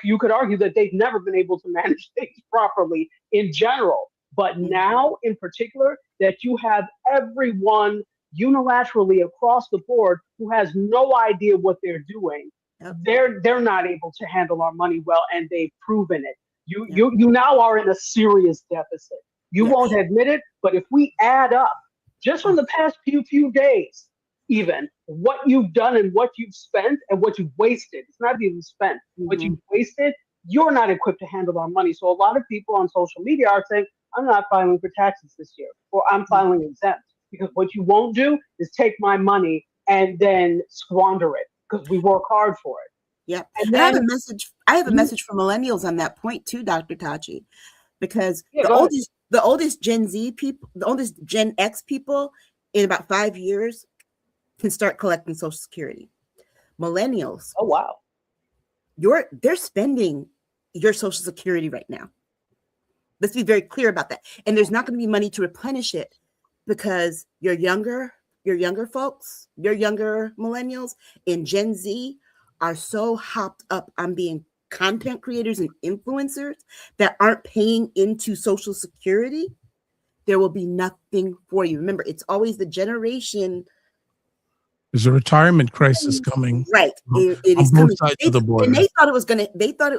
You could argue that they've never been able to manage things properly in general. But now, in particular, that you have everyone unilaterally across the board who has no idea what they're doing. They're not able to handle our money well, and they've proven it. You now are in a serious deficit. You won't admit it, but if we add up just from the past few days, even what you've done and what you've spent and what you've wasted, it's not even spent, what you've wasted, you're not equipped to handle our money. So a lot of people on social media are saying, I'm not filing for taxes this year, or I'm filing exempt, because what you won't do is take my money and then squander it, because we work hard for it.
Yeah. And I have a message for millennials on that point too, Dr. Tachi, because the oldest Gen Z people, the oldest Gen X people in about 5 years can start collecting Social Security. Millennials.
Oh, wow.
They're spending your Social Security right now. Let's be very clear about that. And there's not going to be money to replenish it because your younger folks, your younger millennials and Gen Z are so hopped up on being content creators and influencers that aren't paying into Social Security. There will be nothing for you. Remember, it's always the generation.
There's a retirement crisis coming.
Right. It is
on
coming.
both sides of the border.
And they thought it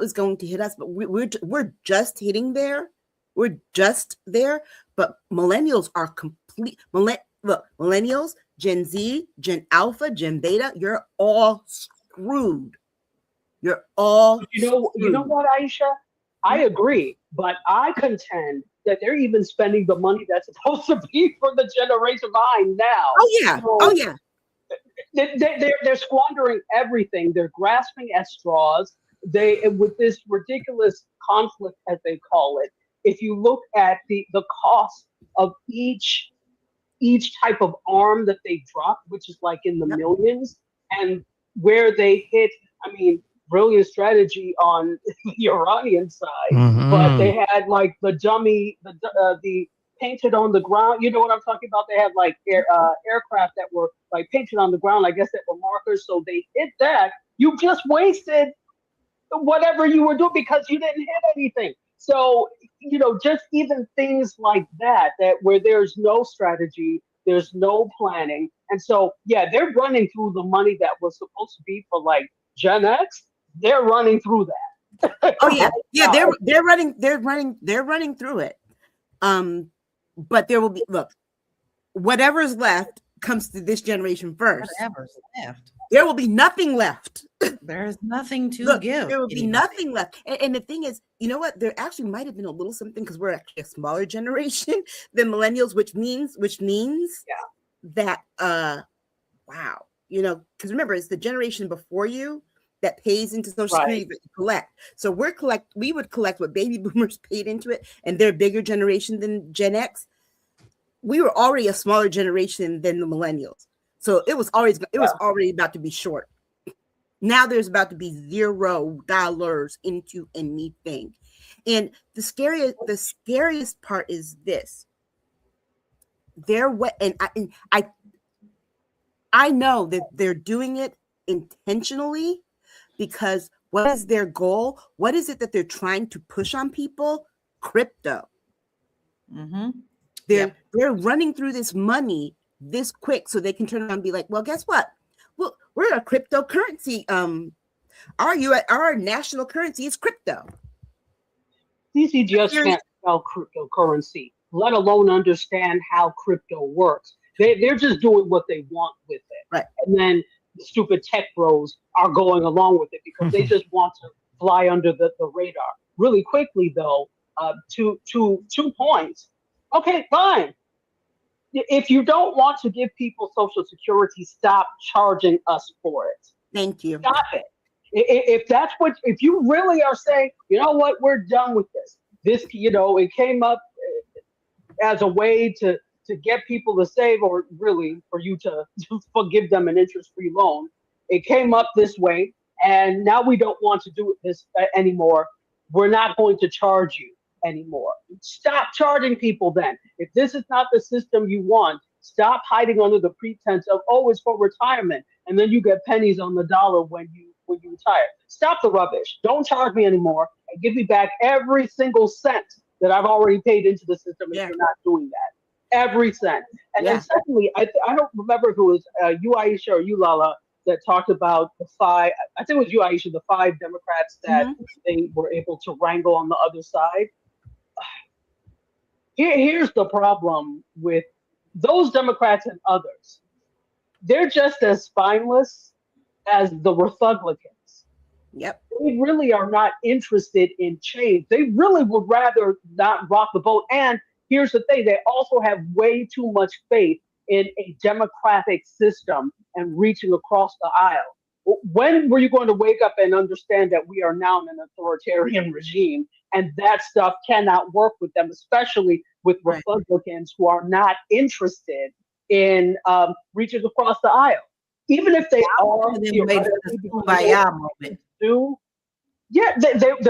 was going to hit us, but we're just hitting there. We're just there. But millennials are complete. Look, millennials, Gen Z, Gen Alpha, Gen Beta, you're all screwed. You're all
You know what, Aisha? I agree, but I contend that they're even spending the money that's supposed to be for the generation behind now.
Oh yeah.
They're squandering everything. They're grasping at straws. With this ridiculous conflict, as they call it. If you look at the cost of each type of arm that they drop, which is like in the millions, and where they hit, I mean, brilliant strategy on the Iranian side, but they had like the dummy, the painted on the ground. You know what I'm talking about? They had like aircraft that were like painted on the ground. I guess that were markers. So they hit that. You just wasted whatever you were doing because you didn't hit anything. So, you know, just even things like that where there's no strategy, there's no planning. And so, yeah, they're running through the money that was supposed to be for like Gen X. They're running through that.
Oh yeah. Yeah. They're running through it. But there will be, whatever's left comes to this generation first.
Whatever's left.
There will be nothing left.
There's nothing to give.
There will be nothing left. And the thing is, you know what? There actually might have been a little something because we're actually a smaller generation than millennials, which means that wow, you know, because remember, it's the generation before you that pays into Social Security that you collect. So we would collect what baby boomers paid into it, and they're a bigger generation than Gen X. We were already a smaller generation than the millennials. So it was already about to be short. Now there's about to be $0 into anything. And the scariest part is this. I know that they're doing it intentionally because what is their goal? What is it that they're trying to push on people? Crypto.
Mm-hmm.
They're running through this money this quick so they can turn around and be like, well, guess what? Well, we're a cryptocurrency. Our national currency is crypto.
DC just can't spell cryptocurrency, let alone understand how crypto works. They're just doing what they want with it.
Right.
And then the stupid tech bros are going along with it because they just want to fly under the radar. Really quickly, though, two points. Okay, fine. If you don't want to give people Social Security, stop charging us for it.
Thank you.
Stop it. If you really are saying, you know what, we're done with this. This, you know, it came up as a way to get people to save, or really for you to forgive them an interest-free loan. It came up this way, and now we don't want to do this anymore. We're not going to charge you anymore. Stop charging people then. If this is not the system you want, stop hiding under the pretense of, oh, it's for retirement, and then you get pennies on the dollar when you retire. Stop the rubbish. Don't charge me anymore and give me back every single cent that I've already paid into the system if you're not doing that. Every cent. And then secondly, I don't remember if it was you, Aisha, or you, Lala, that talked about the five, I think it was you, Aisha, the 5 Democrats that they were able to wrangle on the other side. Here's the problem with those Democrats and others. They're just as spineless as the Republicans.
Yep.
They really are not interested in change. They really would rather not rock the boat. And here's the thing, they also have way too much faith in a democratic system and reaching across the aisle. When were you going to wake up and understand that we are now in an authoritarian regime and that stuff cannot work with them, especially with Republicans who are not interested in reaching across the aisle? Even if they are, they're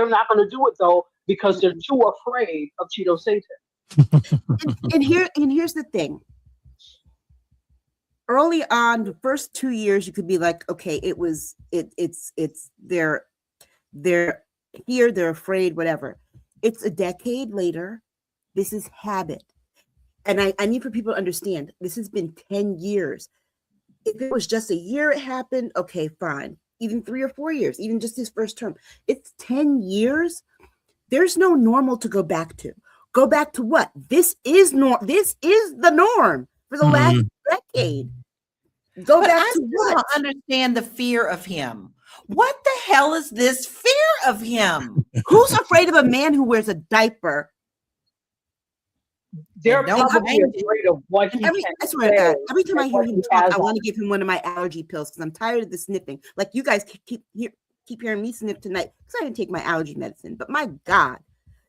not going to do it though because they're too afraid of Cheeto Satan.
and here's the thing. Early on, the first 2 years, you could be like, okay, they're here, they're afraid, whatever. It's a decade later. This is habit. And I need for people to understand, this has been 10 years. If it was just a year it happened, okay, fine. Even 3 or 4 years, even just his first term. It's 10 years. There's no normal to go back to. Go back to what? This is the norm for the last decade. Go back to what?
I don't understand the fear of him. What the hell is this fear of him?
Who's afraid of a man who wears a diaper?
They're probably afraid of what he
I swear to God, every time I hear him talk, I want to give him one of my allergy pills because I'm tired of the sniffing. Like you guys keep hearing me sniff tonight because I didn't take my allergy medicine. But my God,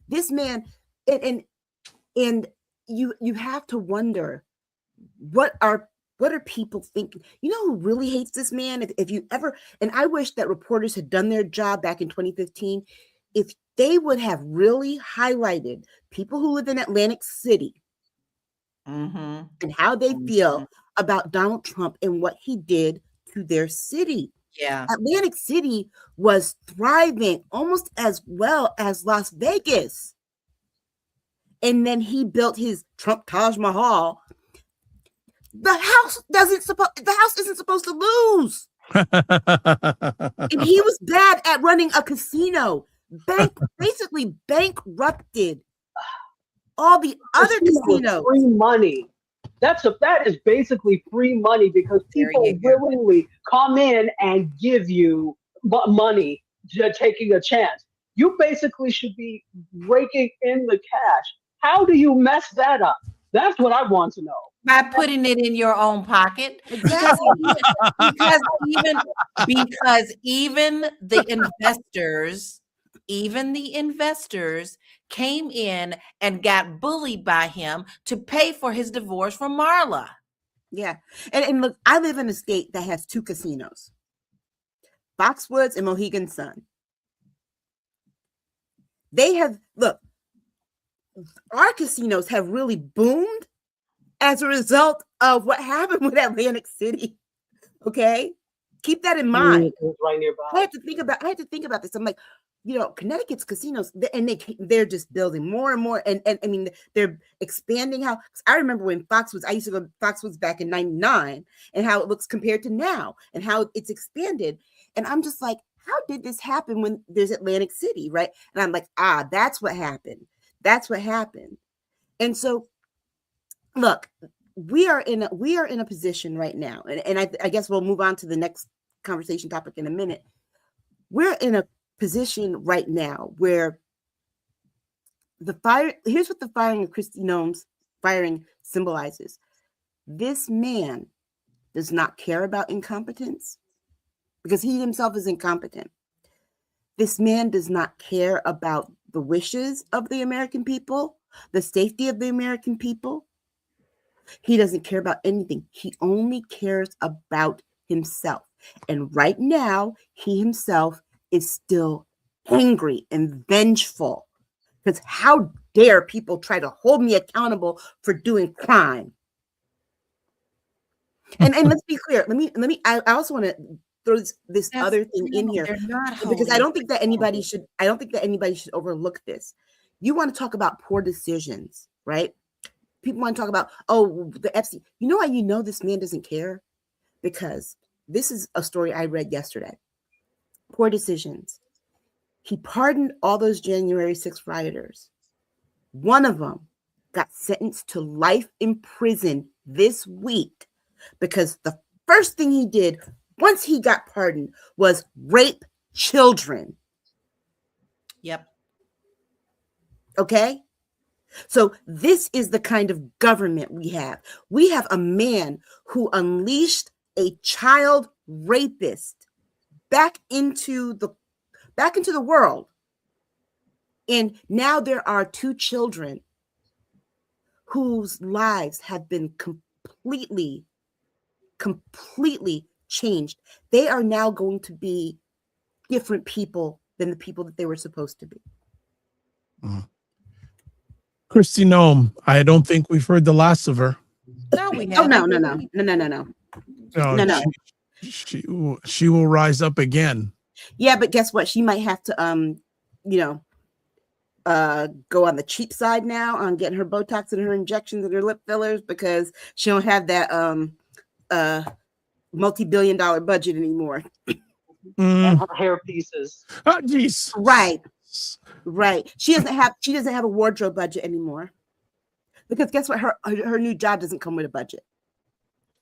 this man, and you have to wonder what are people thinking? You know who really hates this man? If you ever, and I wish that reporters had done their job back in 2015, if they would have really highlighted people who live in Atlantic City
Mm-hmm.
and how they feel about Donald Trump and what he did to their city.
Yeah.
Atlantic City was thriving almost as well as Las Vegas. And then he built his Trump Taj Mahal. The house isn't supposed to lose. And he was bad at running a casino. Basically bankrupted all the other casinos.
Free money. That is basically free money because people willingly come in and give you money, taking a chance. You basically should be raking in the cash. How do you mess that up? That's what I want to know.
By putting it in your own pocket.
Exactly.
because even the investors came in and got bullied by him to pay for his divorce from Marla.
Yeah. And look, I live in a state that has 2 casinos, Foxwoods and Mohegan Sun. Our casinos have really boomed as a result of what happened with Atlantic City. Okay. Keep that in mind.
Right nearby.
I had to think about this. I'm like, Connecticut's casinos, and they're just building more and more. And I mean, they're expanding I remember when I used to go to Foxwoods back in 99 and how it looks compared to now and how it's expanded. And I'm just like, how did this happen when there's Atlantic City, right? And I'm like, that's what happened. That's what happened. And so, look, we are in a position right now, and I guess we'll move on to the next conversation topic in a minute. We're in a position right now where here's what the firing of Kristi Noem's firing symbolizes. This man does not care about incompetence because he himself is incompetent. This man does not care about the wishes of the American people, the safety of the American people. He doesn't care about anything. He only cares about himself. And right now, he himself is still angry and vengeful. Because how dare people try to hold me accountable for doing crime? And let's be clear. I also want to throw this other thing in here because I don't think that anybody should overlook this. You want to talk about poor decisions, right? People want to talk about, the FC. You know why this man doesn't care? Because this is a story I read yesterday. Poor decisions. He pardoned all those January 6th rioters. One of them got sentenced to life in prison this week because the first thing he did once he got pardoned was rape children.
Yep.
Okay? So this is the kind of government we have. We have a man who unleashed a child rapist back into the world. And now there are 2 children whose lives have been completely changed. They are now going to be different people than the people that they were supposed to be.
Mm. Kristi Noem, I don't think we've heard the last of her.
No, we haven't.
No.
She will rise up again.
Yeah, but guess what? She might have to go on the cheap side now on getting her Botox and her injections and her lip fillers because she don't have that multi-billion-dollar budget anymore.
And her hair pieces.
Oh, geez.
Right. She doesn't have a wardrobe budget anymore. Because guess what? Her new job doesn't come with a budget.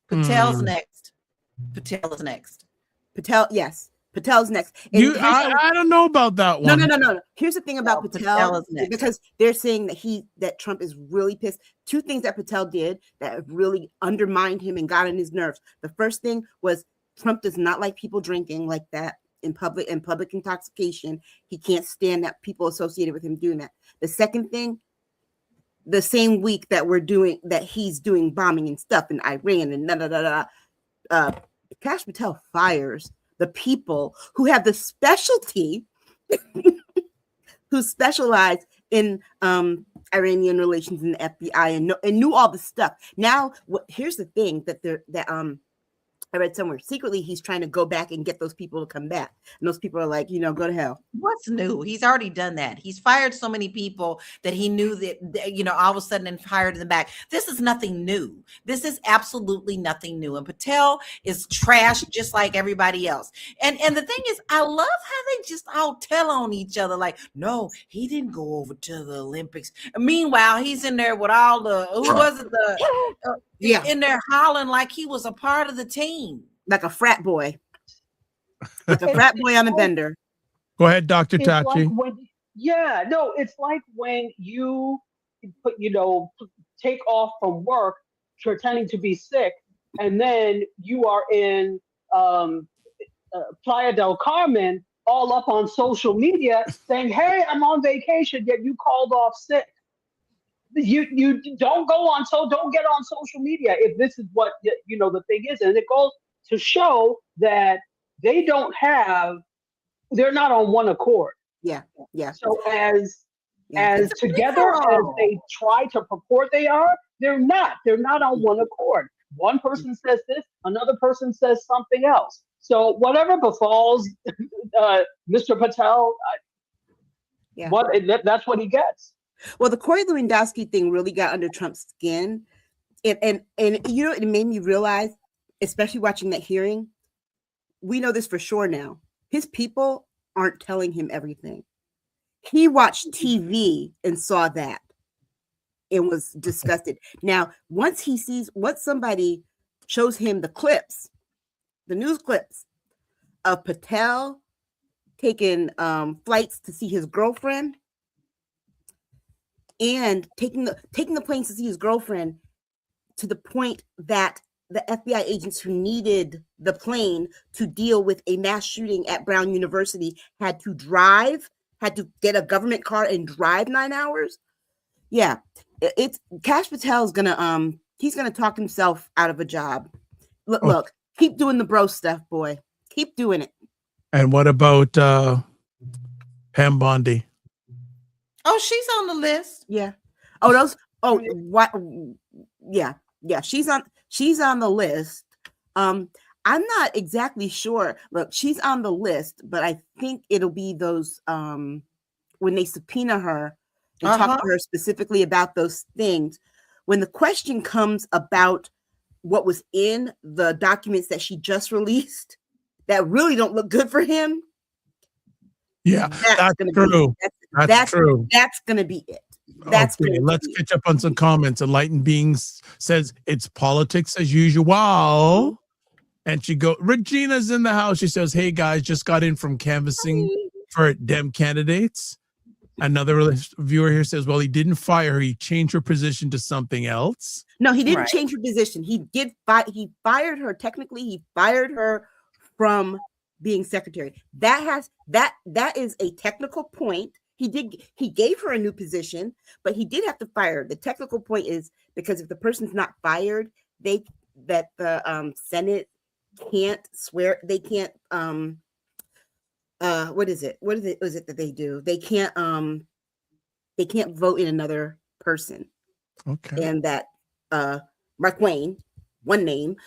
Patel's next.
Yes. Patel's next. And
I don't know about that one.
No. Here's the thing about Patel because they're saying that Trump is really pissed. 2 things that Patel did that really undermined him and got on his nerves. The first thing was Trump does not like people drinking like that in public intoxication. He can't stand that people associated with him doing that. The second thing, the same week that he's doing bombing and stuff in Iran and Kash Patel fires the people who have the specialty, who specialize in Iranian relations in the FBI and knew all the stuff. Now, here's the thing that I read somewhere secretly he's trying to go back and get those people to come back. And those people are like, go to hell.
What's new? He's already done that. He's fired so many people that he knew that, all of a sudden and hired them back. This is nothing new. This is absolutely nothing new. And Patel is trash just like everybody else. And the thing is, I love how they just all tell on each other. Like, no, he didn't go over to the Olympics. Meanwhile, he's in there with all the, who was it? In there hollering like he was a part of the team.
Like a frat boy. Like a frat boy on a bender.
Go ahead, Dr. Tachi.
It's like when you take off from work pretending to be sick, and then you are in Playa del Carmen all up on social media saying, hey, I'm on vacation, yet you called off sick. You don't don't get on social media if this is what the thing is. And it goes to show that they're not on one accord.
Yeah.
So as together as they try to purport they are, they're not on one accord. One person says this, another person says something else. So whatever befalls Mr. Patel, that's what he gets.
Well, the Corey Lewandowski thing really got under Trump's skin. And it made me realize, especially watching that hearing, we know this for sure now. His people aren't telling him everything. He watched TV and saw that and was disgusted. Now, once somebody shows him the news clips of Patel taking flights to see his girlfriend, and taking the planes to see his girlfriend, to the point that the FBI agents who needed the plane to deal with a mass shooting at Brown University had to get a government car and drive 9 hours. Yeah, it's Kash Patel's he's gonna talk himself out of a job. Look, keep doing the bro stuff, boy. Keep doing it.
And what about Pam Bondi?
Oh, she's on the list.
Yeah. Oh, those. Oh, what? Yeah. She's on the list. I'm not exactly sure. Look, she's on the list, but I think it'll be those when they subpoena her and talk to her specifically about those things. When the question comes about what was in the documents that she just released that really don't look good for him.
Yeah, that's true. That's true.
That's going to be it.
Let's catch up on some comments. Enlightened Beings says it's politics as usual. And Regina's in the house. She says, hey guys, just got in from canvassing for Dem candidates. Another viewer here says, well, he didn't fire her. He changed her position to something else.
No, he didn't change her position. He fired her. Technically, he fired her from being secretary. That is a technical point. He gave her a new position, but he did have to fire her. The technical point is because if the person's not fired, the Senate can't swear. They can't. What is it that they do? They can't vote in another person.
Okay.
And that Mark Wayne, one name,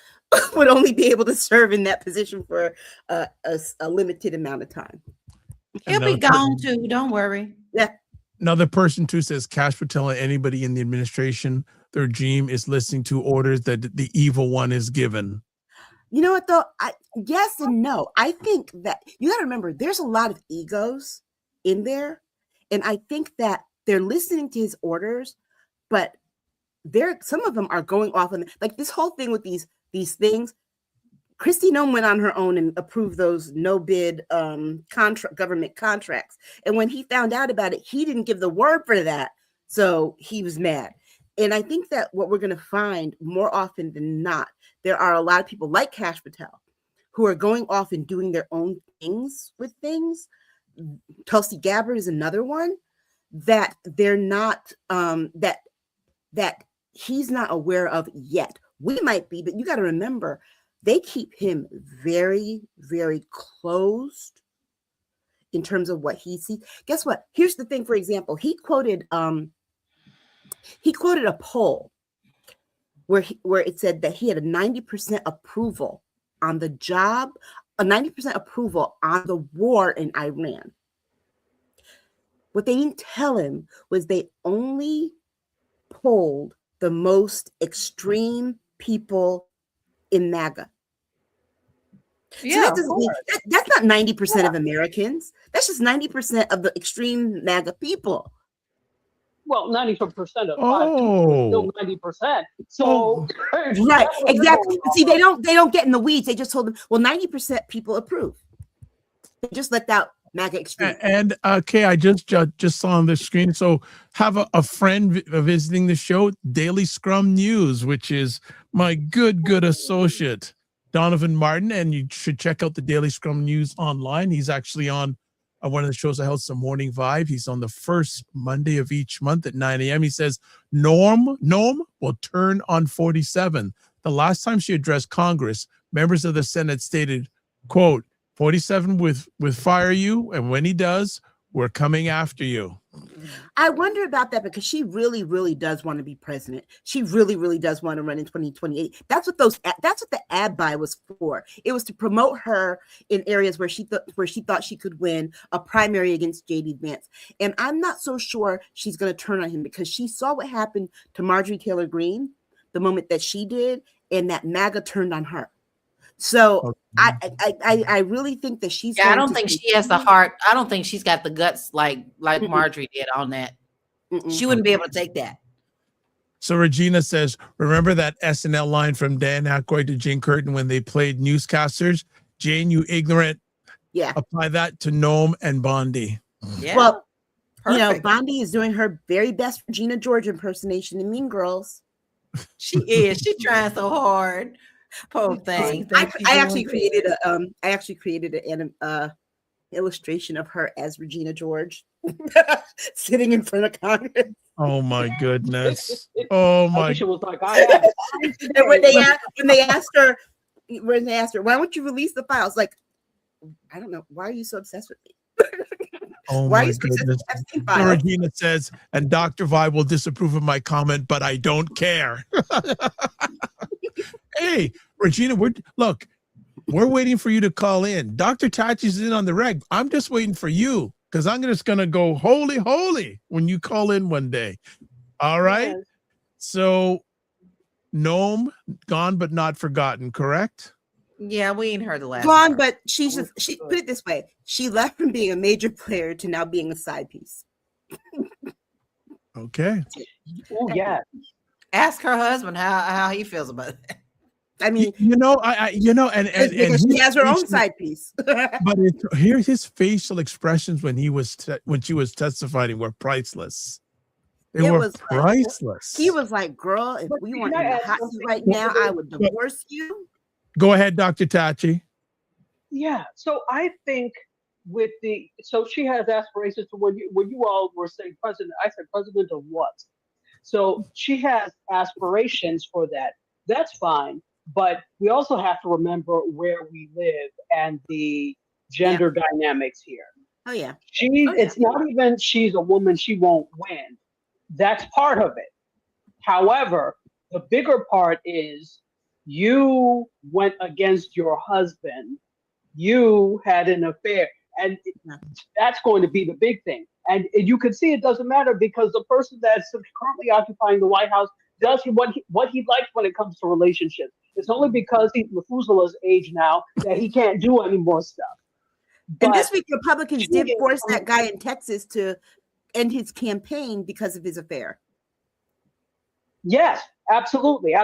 would only be able to serve in that position for a limited amount of time.
He'll be gone too. Don't worry.
Yeah.
Another person too says Kash Patel and anybody in the administration, the regime is listening to orders that the evil one is given.
You know what though? Yes and no. I think that you got to remember there's a lot of egos in there, and I think that they're listening to his orders, but some of them are going off on like this whole thing with these things. Kristi Noem went on her own and approved those no bid government contracts. And when he found out about it, he didn't give the word for that. So he was mad. And I think that what we're going to find more often than not, there are a lot of people like Kash Patel who are going off and doing their own things with things. Tulsi Gabbard is another one that they're not, that he's not aware of yet. We might be, but you got to remember, they keep him very, very closed in terms of what he sees. Guess what? Here's the thing, for example, he quoted He quoted a poll where it said that he had a 90% approval on the job, a 90% approval on the war in Iran. What they didn't tell him was they only polled the most extreme people in MAGA.
Yeah,
So that doesn't mean, that's not 90% of Americans. That's just 90% of the extreme MAGA people.
Well, 90% of 5
Oh.
still 90%. So
right, exactly. See, they don't get in the weeds. They just told them, well, 90% people approve. They just let out MAGA extreme.
And okay, I just saw on the screen. So have a friend visiting the show, Daily Scrum News, which is my good associate, Donovan Martin, and you should check out the Daily Scrum News online. He's actually on one of the shows I host, The Morning Vibe. He's on the first Monday of each month at 9 a.m. He says, Noem will turn on 47. The last time she addressed Congress, members of the Senate stated, quote, 47 with fire you, and when he does, we're coming after you.
I wonder about that because she really does want to be president. She really does want to run in 2028. That's what the ad buy was for. It was to promote her in areas where she thought she could win a primary against J.D. Vance. And I'm not so sure she's going to turn on him because she saw what happened to Marjorie Taylor Greene the moment that she did, and that MAGA turned on her. So I really think that she's.
Yeah, I don't think she has the heart. I don't think she's got the guts like Marjorie did on that. She wouldn't be able to take that.
So Regina says, remember that SNL line from Dan Aykroyd to Jane Curtin when they played newscasters? Jane, you ignorant.
Yeah.
Apply that to Noem and Bondi.
Yeah.
Well,
perfect.
Bondi is doing her very best Regina George impersonation in Mean Girls.
She is. She's trying so hard. Poor thing.
I actually created an illustration of her as Regina George sitting in front of Congress.
Oh my goodness! Oh my!
Aisha was like, I have.
And when they asked her, why won't you release the files? Like, I don't know. Why are you so obsessed with me?
Oh
Why
my goodness! So Regina says, and Dr. Vibe will disapprove of my comment, but I don't care. Hey, Regina, we're waiting for you to call in. Dr. Tachi's in on the reg. I'm just waiting for you because I'm just going to go holy when you call in one day. All right. Yes. So Noem, gone but not forgotten, correct?
Yeah, we ain't heard the last
gone,
part.
but she put it this way. She left from being a major player to now being a side piece.
Okay.
Oh, yeah.
Ask her husband how he feels about it.
I mean,
and
she has her own side piece.
But here's his facial expressions when she was testifying were priceless. They were priceless.
He was like, "Girl, if we weren't in the hot seat right now, I would divorce you."
Go ahead, Dr. Tachi.
Yeah. So I think so she has aspirations to when you all were saying president. I said president of what? So she has aspirations for that. That's fine. But we also have to remember where we live and the gender dynamics here.
Oh, yeah.
It's not even she's a woman, she won't win. That's part of it. However, the bigger part is you went against your husband. You had an affair. And that's going to be the big thing. And you can see it doesn't matter because the person that's currently occupying the White House does what he likes when it comes to relationships. It's only because he's Methuselah's age now that he can't do any more stuff.
And this week, Republicans did force that guy in Texas to end his campaign because of his affair.
Yes, absolutely.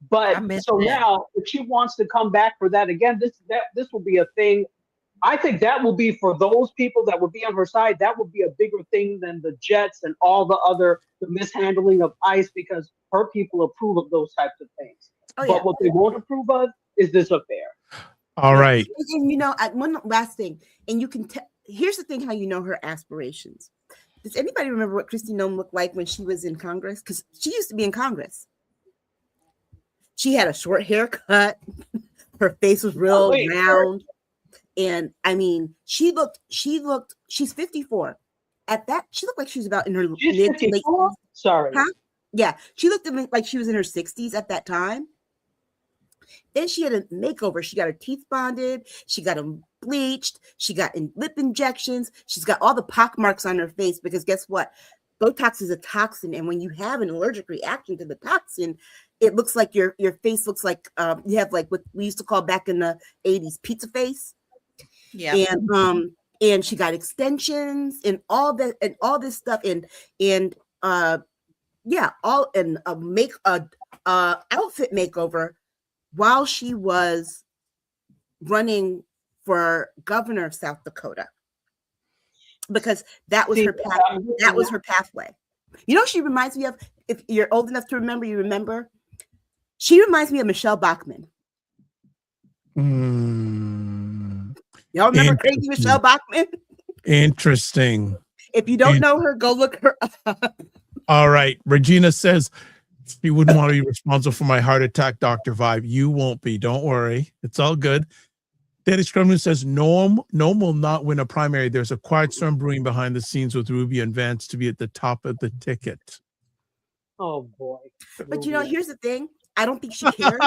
But now, if she wants to come back for that again, this will be a thing. I think that will be for those people that would be on her side. That would be a bigger thing than the Jets and all the mishandling of ICE because her people approve of those types of things. But what they won't approve of is this affair.
All right.
And one last thing, and you can here's the thing: how you know her aspirations. Does anybody remember what Kristi Noem looked like when she was in Congress? Because she used to be in Congress. She had a short haircut. Her face was real round. And I mean, she's 54. at that, she looked like she was about in her
She's
mid to late.
54? Sorry.
Huh? Yeah, she looked like she was in her 60s at that time. Then she had a makeover. She got her teeth bonded. She got them bleached. She got lip injections. She's got all the pock marks on her face because guess what? Botox is a toxin, and when you have an allergic reaction to the toxin, it looks like your face looks like you have like what we used to call back in the 80s pizza face.
Yeah.
And she got extensions and all that and all this stuff and all and outfit makeover while she was running for governor of South Dakota, because that was her path. That was her pathway. You know, she reminds me of, if you're old enough to remember, you remember. She reminds me of Michelle Bachmann. Y'all remember crazy Michelle Bachmann?
Interesting.
If you don't know her, go look her up.
All right. Regina says she wouldn't want to be responsible for my heart attack, Dr. Vibe. You won't be. Don't worry. It's all good. Dennis Kremlin says Noem will not win a primary. There's a quiet storm brewing behind the scenes with Ruby and Vance to be at the top of the ticket.
Oh boy.
But you know, here's the thing. I don't think she cares.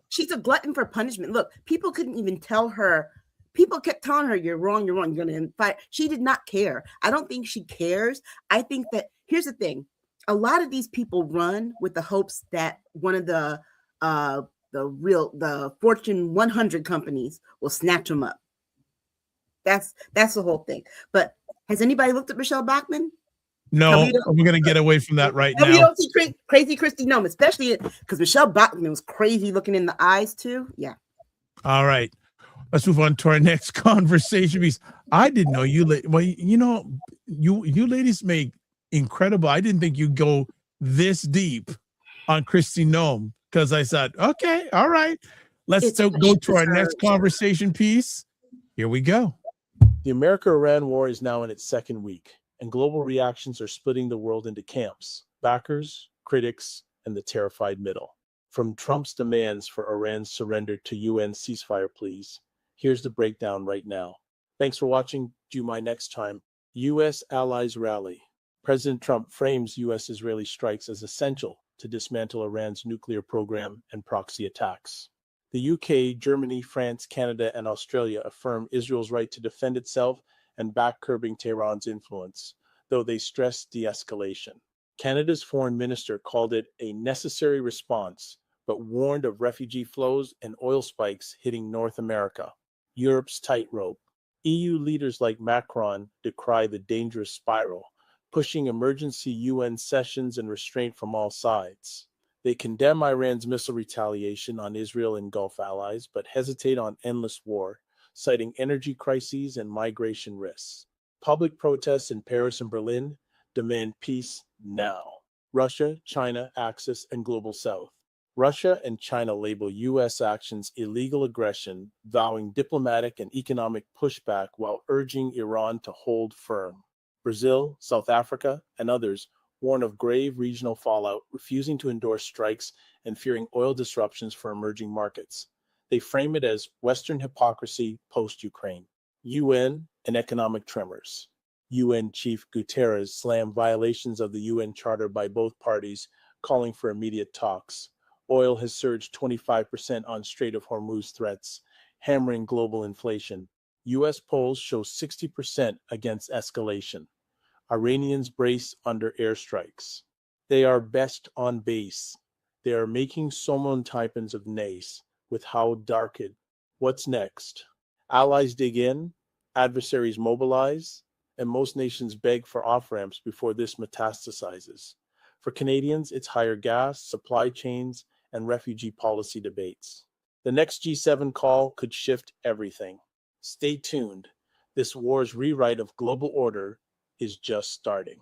She's a glutton for punishment. Look, people couldn't even tell her. People kept telling her, you're wrong, you're going to fight. She did not care. I don't think she cares. I think that, here's the thing. A lot of these people run with the hopes that one of the Fortune 100 companies will snatch them up. That's the whole thing. But has anybody looked at Michelle Bachmann?
No, we're going to get away from that right now.
We don't see crazy Kristi Noem, especially because Michelle Bachmann was crazy looking in the eyes too. Yeah.
All right. Let's move on to our next conversation because I didn't know you. Well, you know, you ladies make incredible. I didn't think you'd go this deep on Kristi Noem because I said, okay, all right. Let's go to our next conversation piece. Here we go.
The America-Iran war is now in its second week, and global reactions are splitting the world into camps: backers, critics, and the terrified middle. From Trump's demands for Iran's surrender to UN ceasefire pleas, here's the breakdown right now. Thanks for watching. Due my next time. U.S. allies rally. President Trump frames U.S.-Israeli strikes as essential to dismantle Iran's nuclear program and proxy attacks. The UK, Germany, France, Canada, and Australia affirm Israel's right to defend itself and back curbing Tehran's influence, though they stress de-escalation. Canada's foreign minister called it a necessary response, but warned of refugee flows and oil spikes hitting North America. Europe's tightrope. EU leaders like Macron decry the dangerous spiral, pushing emergency UN sessions and restraint from all sides. They condemn Iran's missile retaliation on Israel and Gulf allies, but hesitate on endless war, citing energy crises and migration risks. Public protests in Paris and Berlin demand peace now. Russia, China, Axis, and Global South. Russia and China label U.S. actions illegal aggression, vowing diplomatic and economic pushback while urging Iran to hold firm. Brazil, South Africa, and others warn of grave regional fallout, refusing to endorse strikes and fearing oil disruptions for emerging markets. They frame it as Western hypocrisy post-Ukraine. UN and economic tremors. UN Chief Guterres slammed violations of the UN Charter by both parties, calling for immediate talks. Oil has surged 25% on Strait of Hormuz threats, hammering global inflation. U.S. polls show 60% against escalation. Iranians brace under airstrikes. They are best on base. They are making Somon typins of Nace with how darked. What's next? Allies dig in, adversaries mobilize, and most nations beg for off-ramps before this metastasizes. For Canadians, it's higher gas, supply chains, and refugee policy debates. The next G7 call could shift everything. Stay tuned. This war's rewrite of global order is just starting.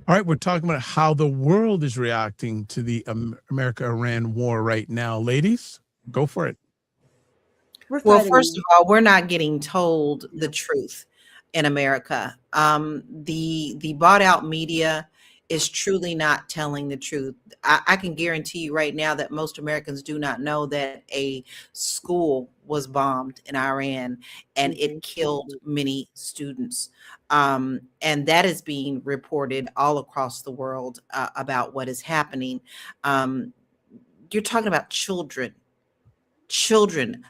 All right, we're talking about how the world is reacting to the America-Iran war right now. Ladies, go for it.
Well, first of all, we're not getting told the truth in America. The bought out media is truly not telling the truth. I can guarantee you right now that most Americans do not know that a school was bombed in Iran and it killed many students. And that is being reported all across the world about what is happening. You're talking about children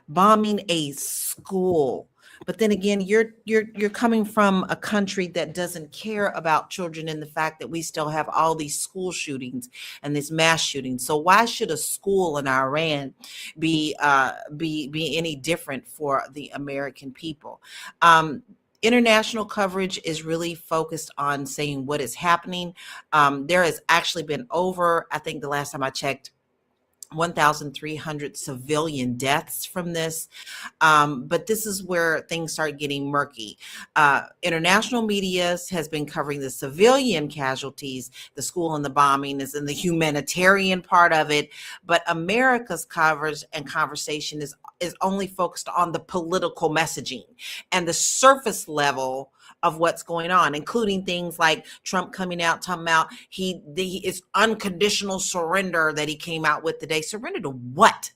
bombing a school. But then again, you're coming from a country that doesn't care about children, and the fact that we still have all these school shootings and this mass shooting. So why should a school in Iran be any different for the American people? International coverage is really focused on saying what is happening. There has actually been over, I think the last time I checked, 1,300 civilian deaths from this. But this is where things start getting murky. International media has been covering the civilian casualties. The school and the bombing is in the humanitarian part of it. But America's coverage and conversation is only focused on the political messaging and the surface level of what's going on, including things like Trump coming out talking about it's unconditional surrender that he came out with today. Surrender to what?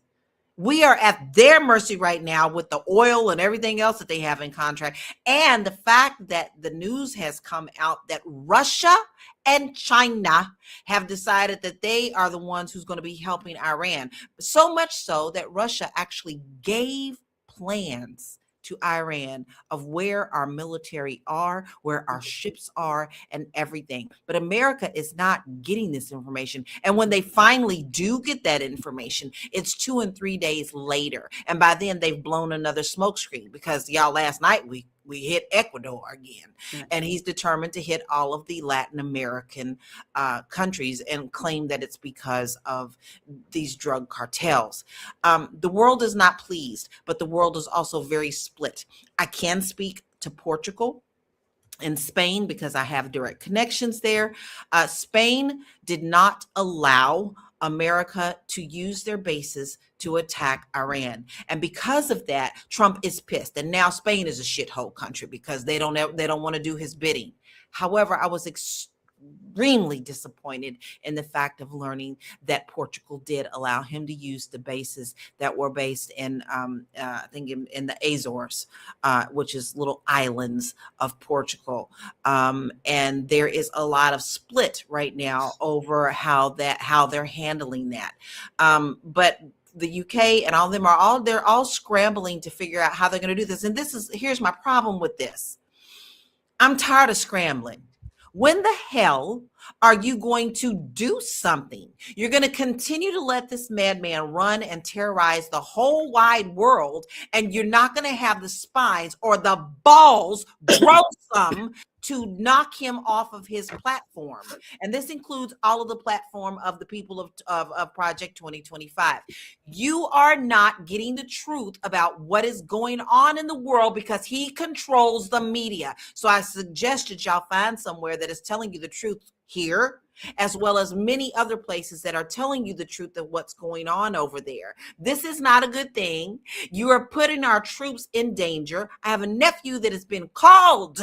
We are at their mercy right now with the oil and everything else that they have in contract. And the fact that the news has come out that Russia and China have decided that they are the ones who's going to be helping Iran. So much so that Russia actually gave plans to Iran of where our military are, where our ships are, and everything. But America is not getting this information. And when they finally do get that information, it's 2 and 3 days later. And by then they've blown another smokescreen, because y'all, last night we hit Ecuador again. And he's determined to hit all of the Latin American countries and claim that it's because of these drug cartels. The world is not pleased, but the world is also very split. I can speak to Portugal and Spain because I have direct connections there. Spain did not allow America to use their bases to attack Iran. And because of that, Trump is pissed. And now Spain is a shithole country because they don't want to do his bidding. However, I was extremely disappointed in the fact of learning that Portugal did allow him to use the bases that were based in, I think in the Azores, which is little islands of Portugal. And there is a lot of split right now over how they're handling that. But the UK and all of them they're all scrambling to figure out how they're going to do this. And here's my problem with this. I'm tired of scrambling. When the hell are you going to do something? You're going to continue to let this madman run and terrorize the whole wide world, and you're not going to have the spines or the balls grow some to knock him off of his platform. And this includes all of the platform of the people of Project 2025. You are not getting the truth about what is going on in the world because he controls the media. So I suggested y'all find somewhere that is telling you the truth here, as well as many other places that are telling you the truth of what's going on over there. This is not a good thing. You are putting our troops in danger. I have a nephew that has been called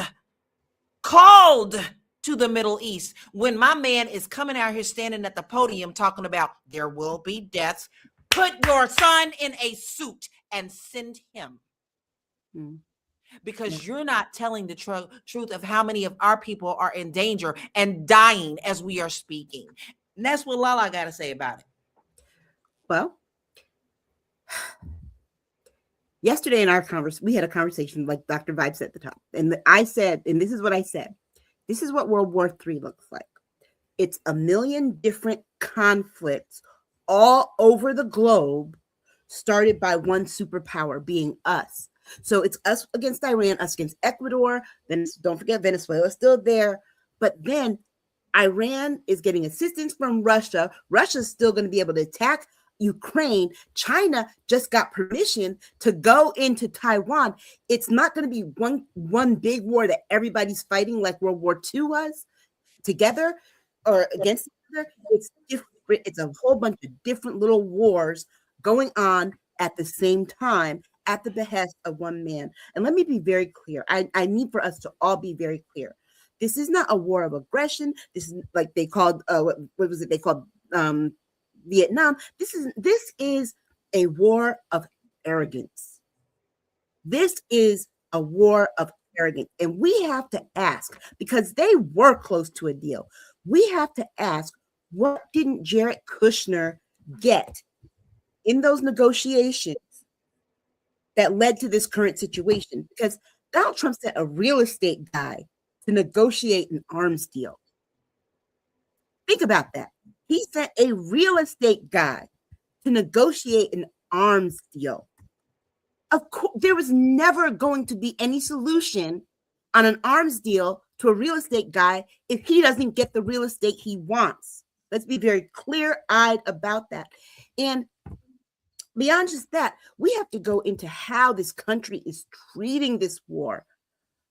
to the Middle East when my man is coming out here standing at the podium talking about there will be deaths. Put your son in a suit and send him. Because you're not telling the truth of how many of our people are in danger and dying as we are speaking. And that's what Lala got to say about it.
Well, yesterday in our conversation, we had a conversation like Dr. Vibe said at the top. And I said, and this is what I said, this is what World War III looks like. It's a million different conflicts all over the globe started by one superpower, being us. So it's us against Iran, us against Ecuador. Then don't forget Venezuela is still there. But then Iran is getting assistance from Russia. Russia's still going to be able to attack Ukraine. China just got permission to go into Taiwan. It's not going to be one big war that everybody's fighting like World War II was together or against each other. It's different. It's a whole bunch of different little wars going on at the same time at the behest of one man. And let me be very clear. I need for us to all be very clear. This is not a war of aggression. This is like they called what was it? They called Vietnam. This is a war of arrogance. This is a war of arrogance. And we have to ask, because they were close to a deal, we have to ask, what didn't Jared Kushner get in those negotiations that led to this current situation? Because Donald Trump sent a real estate guy to negotiate an arms deal. Think about that. He sent a real estate guy to negotiate an arms deal. Of course, there was never going to be any solution on an arms deal to a real estate guy if he doesn't get the real estate he wants. Let's be very clear-eyed about that. And beyond just that, we have to go into how this country is treating this war.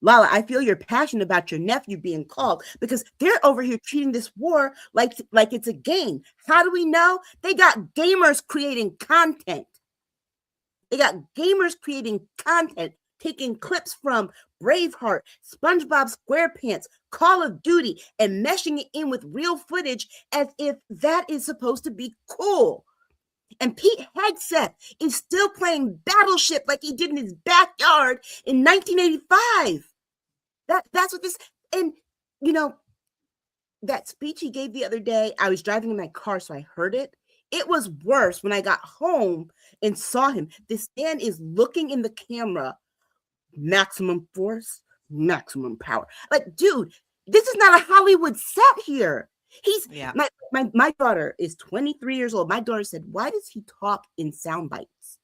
Lala, I feel you're passionate about your nephew being called, because they're over here treating this war like it's a game. How do we know? They got gamers creating content. They got gamers creating content, taking clips from Braveheart, SpongeBob SquarePants, Call of Duty, and meshing it in with real footage as if that is supposed to be cool. And Pete Hegseth is still playing Battleship like he did in his backyard in 1985. That's what this, and you know, that speech he gave the other day, I was driving in my car, so I heard it. It was worse when I got home and saw him. This man is looking in the camera, maximum force, maximum power. Like, dude, this is not a Hollywood set here. My daughter is 23 years old. My daughter said, "Why does he talk in sound bites?"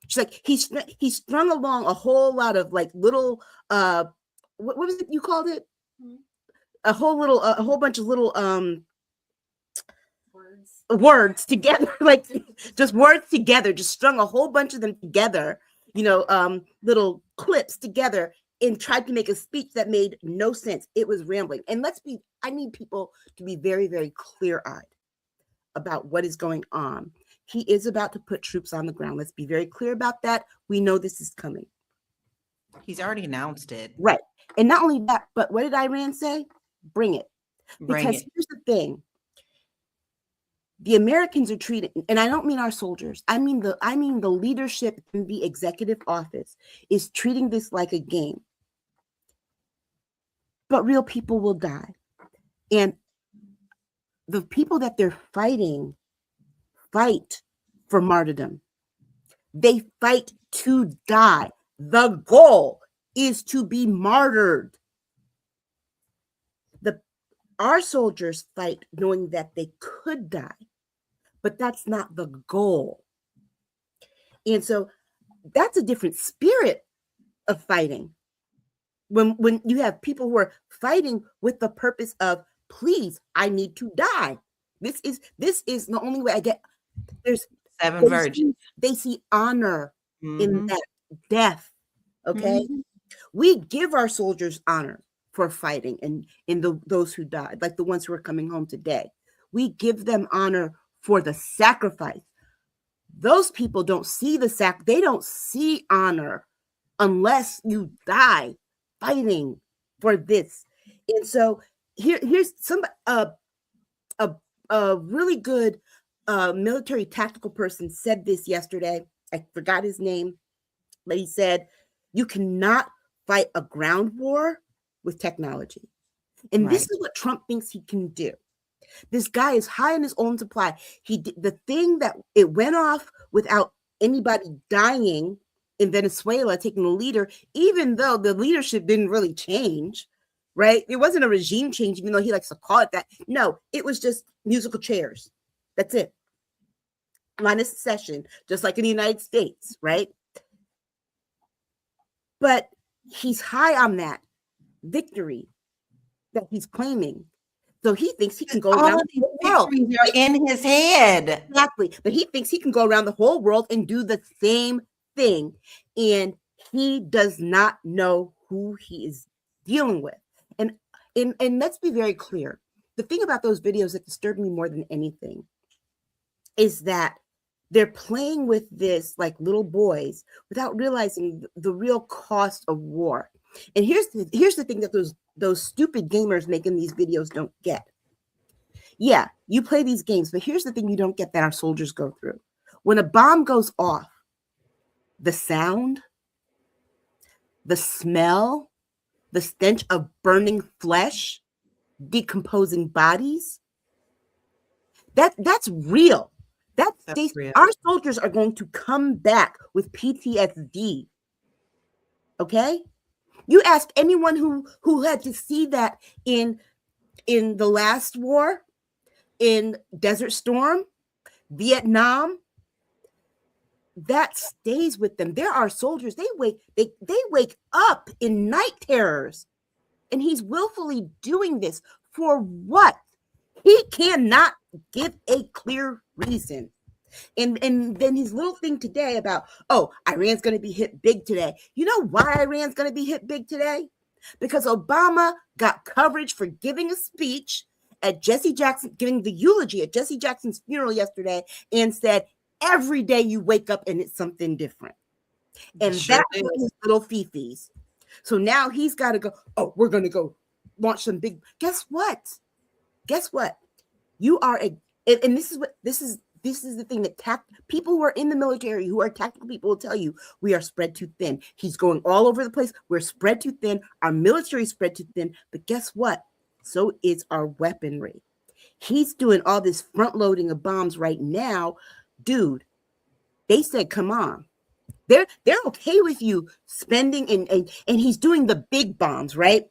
She's like, he strung along a whole lot of like little what was it you called it? A whole bunch of little words together, like just words together, just strung a whole bunch of them together, little clips together, and tried to make a speech that made no sense. It was rambling. And I need people to be very, very clear-eyed about what is going on. He is about to put troops on the ground. Let's be very clear about that. We know this is coming.
He's already announced it.
Right. And not only that, but what did Iran say? Bring it. Because here's the thing. The Americans are treated, and I don't mean our soldiers. I mean the leadership in the executive office is treating this like a game. But real people will die. And the people that they're fighting fight for martyrdom. They fight to die. The goal is to be martyred. Our soldiers fight knowing that they could die, but that's not the goal. And so that's a different spirit of fighting. When you have people who are fighting with the purpose of, please, I need to die. This is the only way I get. There's
seven virgins.
They see honor in that death. Okay, we give our soldiers honor for fighting and in those who died, like the ones who are coming home today. We give them honor for the sacrifice. Those people don't see they don't see honor unless you die fighting for this. And so here's a really good military tactical person said this yesterday. I forgot his name, but he said, you cannot fight a ground war with technology. And this is what Trump thinks he can do. This guy is high on his own supply. He did the thing that it went off without anybody dying in Venezuela, taking the leader, even though the leadership didn't really change, right? It wasn't a regime change, even though he likes to call it that. No, it was just musical chairs. That's it. Minus secession, just like in the United States, right? But he's high on that victory that he's claiming. So he thinks he can go around the world.
Are in his head.
Exactly. But he thinks he can go around the whole world and do the same thing. And he does not know who he is dealing with. And let's be very clear. The thing about those videos that disturbed me more than anything is that they're playing with this like little boys without realizing the real cost of war. And here's the thing that those those stupid gamers making these videos don't get. Yeah, you play these games, but here's the thing you don't get that our soldiers go through. When a bomb goes off, the sound, the smell, the stench of burning flesh, decomposing bodies, that's real. That's real. Our soldiers are going to come back with PTSD. Okay? You ask anyone who had to see that in the last war, in Desert Storm, Vietnam, that stays with them. There are soldiers, they wake up in night terrors. And he's willfully doing this for what? He cannot give a clear reason. And then his little thing today about, oh, Iran's going to be hit big today. You know why Iran's going to be hit big today? Because Obama got coverage for giving a speech at giving the eulogy at Jesse Jackson's funeral yesterday and said, every day you wake up and it's something different. And that's what his little fifis. So now he's got to go, oh, we're going to go launch some big. Guess what? You are and this is the thing that people who are in the military, who are tactical people, will tell you. We are spread too thin. He's going all over the place. We're spread too thin. Our military is spread too thin. But guess what? So is our weaponry. He's doing all this front loading of bombs right now. Dude, they said, come on. They're okay with you spending and he's doing the big bombs, right?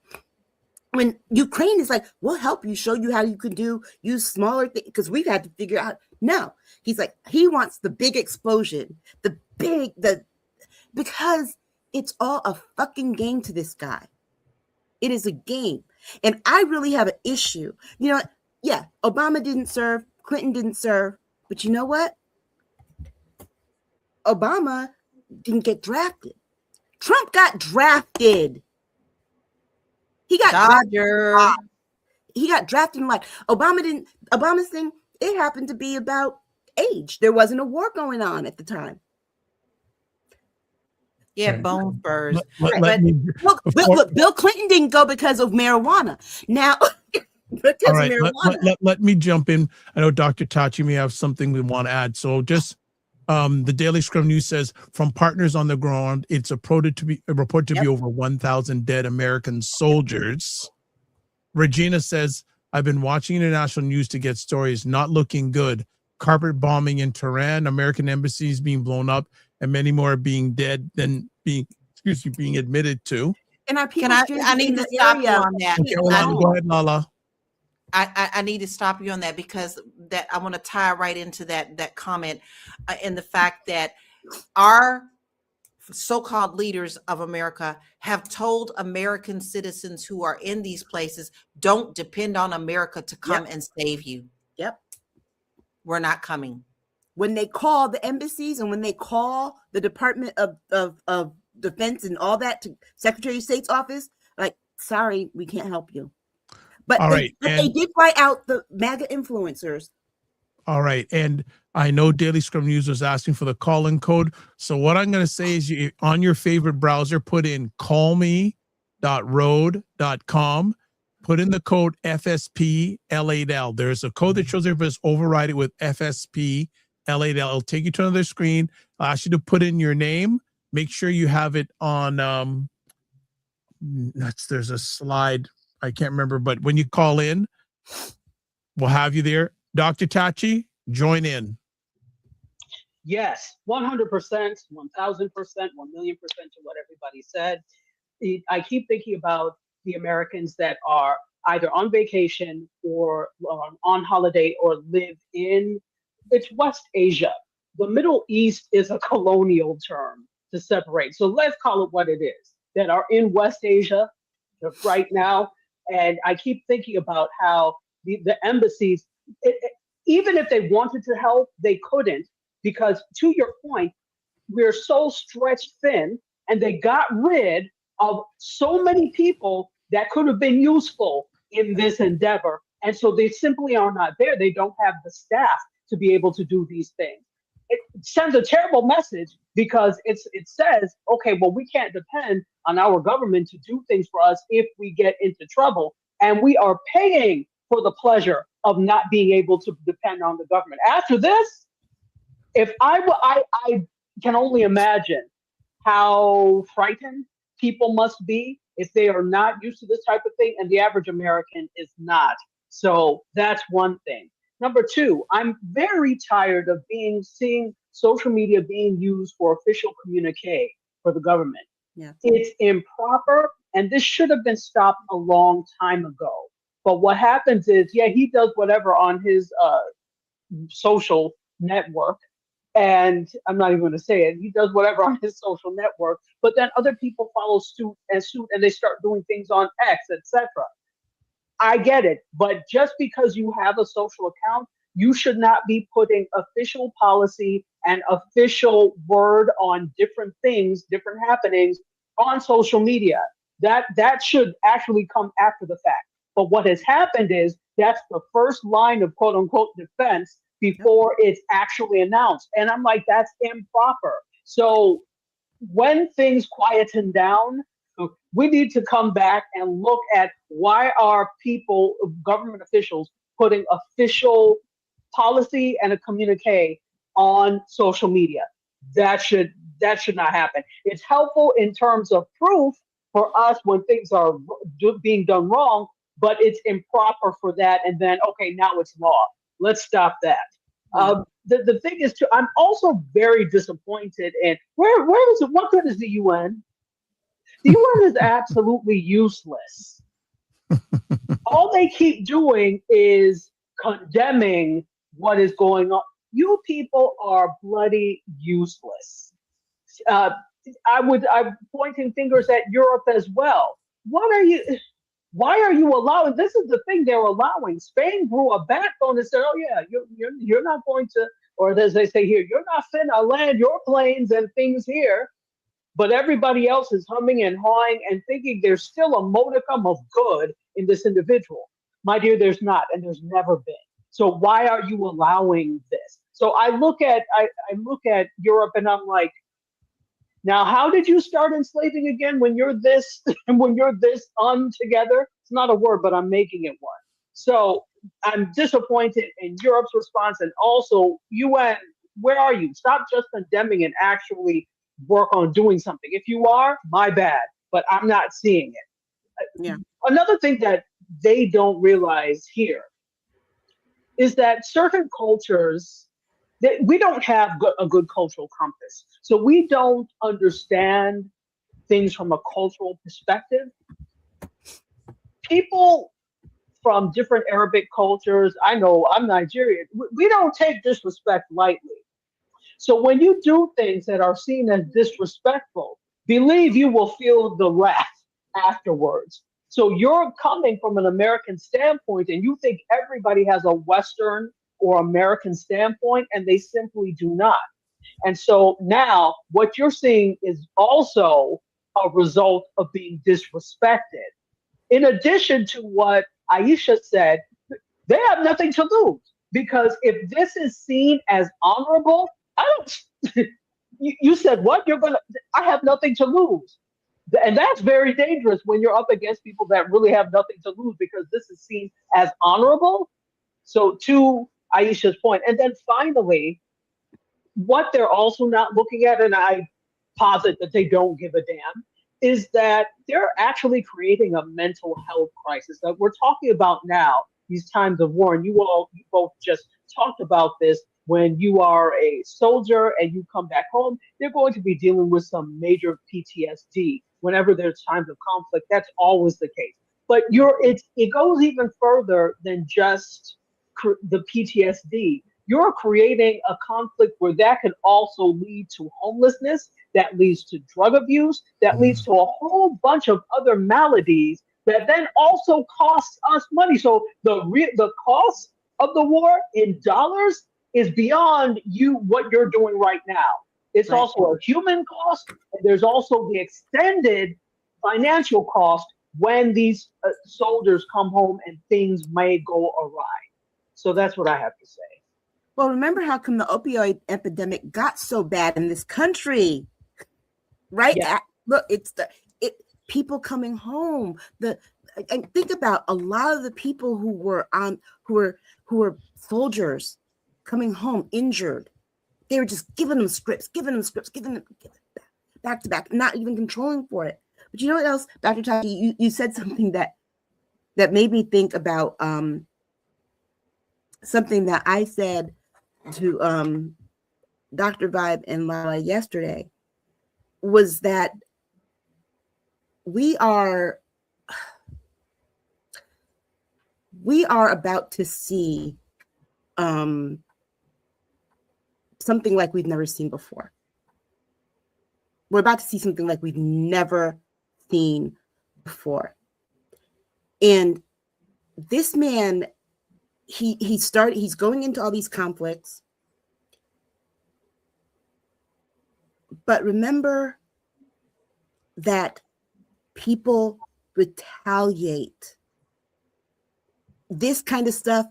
When Ukraine is like, we'll help you, show you how you can use smaller things, because we've had to figure out. No, he's like, he wants the big explosion, because it's all a fucking game to this guy. It is a game. And I really have an issue. You know, yeah, Obama didn't serve, Clinton didn't serve, but you know what? Obama didn't get drafted. Trump got drafted. He got drafted. He got drafted in life. Obama's thing, it happened to be about age. There wasn't a war going on at the time.
Yeah, bone spurs.
Look, Bill Clinton didn't go because of marijuana. Now,
all right, let me jump in. I know Dr. Tachi may have something we want to add. So just the Daily Scrum News says, from partners on the ground, it's reported to be over 1,000 dead American soldiers. Regina says, I've been watching international news to get stories. Not looking good. Carpet bombing in Tehran, American embassies being blown up, and many more being dead than being admitted to.
And our people,
I need to stop you on that.
Okay, go ahead, Lala.
I need to stop you on that, because that I want to tie right into that comment and the fact that our so-called leaders of America have told American citizens who are in these places, don't depend on America to come and save you.
Yep.
We're not coming.
When they call the embassies and when they call the Department of Defense and all that to Secretary of State's office, like, sorry, we can't help you. But they did write out the MAGA influencers.
All right. And I know Daily Scrum News was asking for the call-in code. So what I'm going to say is, you on your favorite browser, put in callme.road.com, put in the code FSP-L8L. There's a code that shows there, but override it with FSP-L8L. It'll take you to another screen. I'll ask you to put in your name. Make sure you have it on, there's a slide. I can't remember, but when you call in, we'll have you there. Dr. Tachi, join in.
Yes, 100%, 1,000%, 1,000,000% to what everybody said. I keep thinking about the Americans that are either on vacation or on holiday or live in, it's West Asia. The Middle East is a colonial term to separate. So let's call it what it is, that are in West Asia right now. And I keep thinking about how the embassies, even if they wanted to help, they couldn't, because to your point, we're so stretched thin, and they got rid of so many people that could have been useful in this endeavor. And so they simply are not there. They don't have the staff to be able to do these things. it sends a terrible message because it says, okay, well, we can't depend on our government to do things for us if we get into trouble. And we are paying for the pleasure of not being able to depend on the government. After this, if I can only imagine how frightened people must be if they are not used to this type of thing, and the average American is not. So that's one thing. Number two, I'm very tired of seeing social media being used for official communique for the government.
Yeah.
It's improper, and this should have been stopped a long time ago. But what happens is, yeah, he does whatever on his social network, and I'm not even going to say it. He does whatever on his social network, but then other people follow suit, and they start doing things on X, etc. I get it, but just because you have a social account, you should not be putting official policy and official word on different things, different happenings on social media. That should actually come after the fact. But what has happened is that's the first line of quote unquote defense before it's actually announced. And I'm like, that's improper. So when things quieten down, we need to come back and look at why are people, government officials, putting official policy and a communique on social media. That should not happen. It's helpful in terms of proof for us when things are being done wrong, but it's improper for that. And then, okay, now it's law. Let's stop that. The thing is, too, I'm also very disappointed in where is it? What good is the UN? The UN is absolutely useless. All they keep doing is condemning what is going on. You people are bloody useless. I'm pointing fingers at Europe as well. Why are you allowing? This is the thing they're allowing. Spain grew a backbone and said, "Oh yeah, you're not going to," or as they say here, "You're not finna land your planes and things here." But everybody else is humming and hawing and thinking there's still a modicum of good in this individual. My dear, there's not, and there's never been. So why are you allowing this? So I look at Europe and I'm like, now how did you start enslaving again when you're this untogether? It's not a word, but I'm making it one. So I'm disappointed in Europe's response, and also UN, where are you? Stop just condemning and actually work on doing something. If you are, my bad, but I'm not seeing it.
Yeah.
Another thing that they don't realize here is that certain cultures, we don't have a good cultural compass. So we don't understand things from a cultural perspective. People from different Arabic cultures, I know I'm Nigerian, we don't take disrespect lightly. So when you do things that are seen as disrespectful, believe you will feel the wrath afterwards. So you're coming from an American standpoint and you think everybody has a Western or American standpoint, and they simply do not. And so now what you're seeing is also a result of being disrespected. In addition to what Aisha said, they have nothing to lose, because if this is seen as honorable, you said what? I have nothing to lose. And that's very dangerous when you're up against people that really have nothing to lose, because this is seen as honorable. So to Aisha's point, and then finally, what they're also not looking at, and I posit that they don't give a damn, is that they're actually creating a mental health crisis that we're talking about now, these times of war. And you both just talked about this. When you are a soldier and you come back home, they're going to be dealing with some major PTSD. Whenever there's times of conflict, that's always the case. But it goes even further than just the PTSD. You're creating a conflict where that can also lead to homelessness, that leads to drug abuse, that leads to a whole bunch of other maladies that then also costs us money. So the cost of the war in dollars is beyond what you're doing right now. It's right. Also a human cost, and there's also the extended financial cost when these soldiers come home and things may go awry. So that's what I have to say.
Well, remember how come the opioid epidemic got so bad in this country, right?
Yeah.
Look, it's people coming home. And think about a lot of the people who were soldiers coming home injured. They were just giving them scripts, giving them back to back, not even controlling for it. But you know what else, Dr. Taki, you said something that made me think about something that I said to Dr. Vibe and Lala yesterday, was that we are about to see something like we've never seen before. We're about to see something like we've never seen before. And this man, he's going into all these conflicts. But remember that people retaliate. This kind of stuff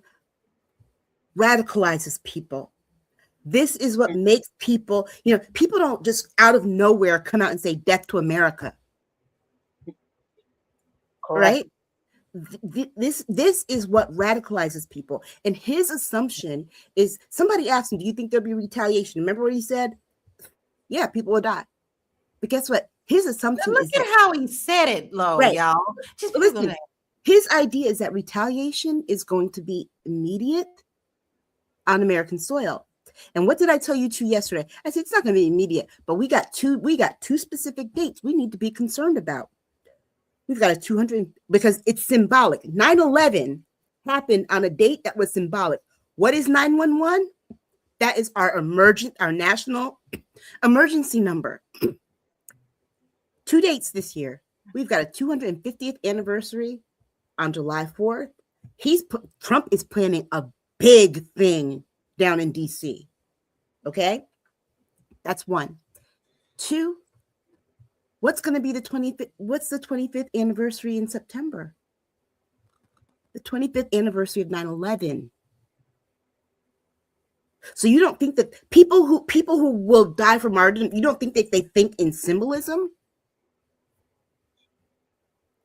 radicalizes people. This is what makes people, people don't just out of nowhere come out and say death to America.
Correct.
Right? This is what radicalizes people. And his assumption is, somebody asked him, do you think there'll be retaliation? Remember what he said? Yeah, people will die. But guess what? His assumption
Look
is
at how he said it, Lo,
Right.
y'all. Just
listen, his idea is that retaliation is going to be immediate on American soil. And what did I tell you two yesterday? I said it's not going to be immediate, but we got two specific dates we need to be concerned about. We've got a 200, because it's symbolic. 9/11 happened on a date that was symbolic. What is 911? That is our national emergency number. 2 dates this year. We've got a 250th anniversary on July 4th. Trump is planning a big thing down in DC. Okay? That's 1. 2, what's going to be the 25th? What's the 25th anniversary in September? The 25th anniversary of 9/11. So you don't think that people who will die for martyrdom, you don't think that they think in symbolism?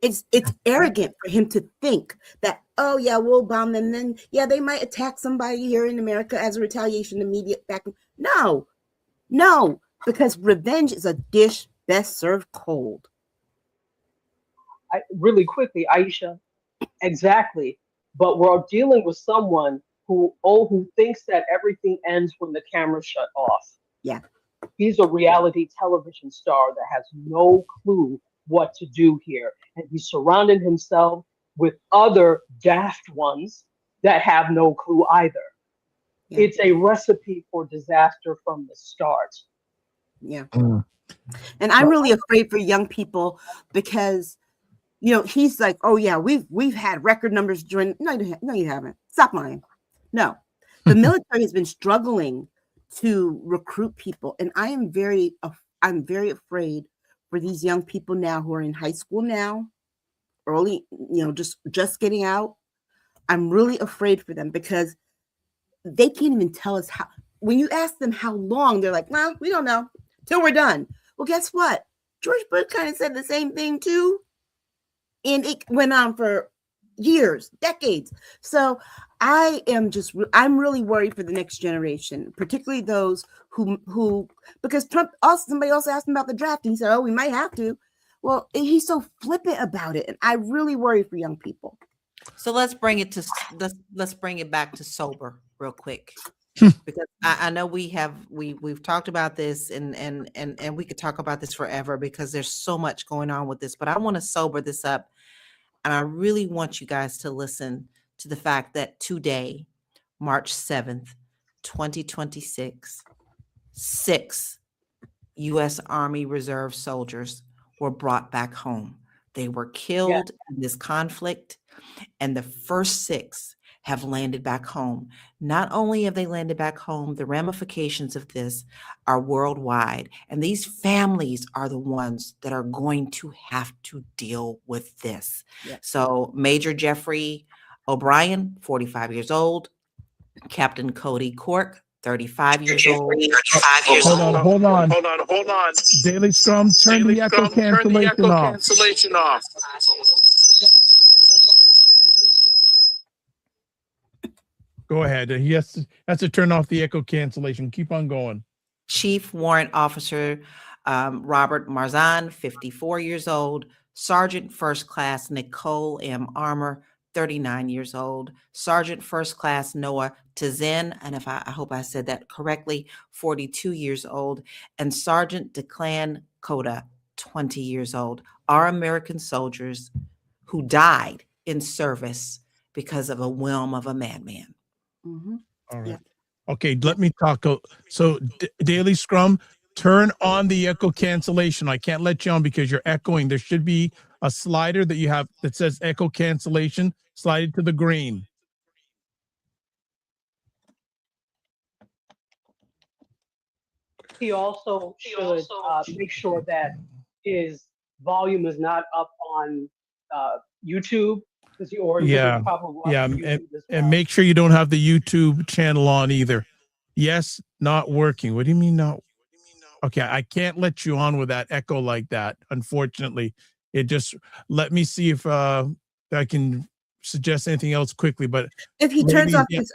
It's arrogant for him to think that, oh yeah, we'll bomb them, then yeah, they might attack somebody here in America as a retaliation, immediate back. No, because revenge is a dish best served cold.
Really quickly, Aisha, exactly. But we're dealing with someone who thinks that everything ends when the cameras shut off.
Yeah.
He's a reality television star that has no clue what to do here. And he's surrounded himself with other daft ones that have no clue either. Yeah. It's a recipe for disaster from the start.
Yeah. And I'm really afraid for young people because, he's like, oh yeah, we've had record numbers during. No, you haven't. Stop lying. No, the military has been struggling to recruit people, and I'm very afraid for these young people now who are in high school now, early, just getting out. I'm really afraid for them because they can't even tell us how. When you ask them how long, they're like, well, we don't know till we're done. Well, guess what? George Bush kind of said the same thing too, and it went on for years, decades. So I'm really worried for the next generation, particularly those who because somebody else asked him about the draft and he said, oh, we might have to. Well, he's so flippant about it. And I really worry for young people.
So let's bring it back to sober real quick. Because I know we've talked about this and we could talk about this forever because there's so much going on with this, but I want to sober this up. And I really want you guys to listen to the fact that today, March 7th, 2026, 6 U.S. Army Reserve soldiers were brought back home. They were killed in this conflict, and the first 6 have landed back home. Not only have they landed back home, the ramifications of this are worldwide. And these families are the ones that are going to have to deal with this. Yeah. So Major Jeffrey O'Brien, 45 years old, Captain Cody Cork, 35 years old.
Hold on. Daily Scrum, turn the echo cancellation off. Go ahead. He has to turn off the echo cancellation. Keep on going.
Chief Warrant Officer Robert Marzan, 54 years old. Sergeant First Class Nicole M. Armour, 39 years old. Sergeant First Class Noah Tizin, and if I hope I said that correctly, 42 years old. And Sergeant Declan Coda, 20 years old, are American soldiers who died in service because of a whim of a madman.
All right.
Yeah.
Okay, let me talk. So Daily Scrum, turn on the echo cancellation. I can't let you on because you're echoing. There should be a slider that you have that says echo cancellation. Slide it to the green.
He also should make sure that his volume is not up on YouTube, because he probably
and make sure you don't have the YouTube channel on either. Yes, not working. What do you mean not? Okay, I can't let you on with that echo like that. Unfortunately, let me see if I can suggest anything else quickly. But
if he turns off his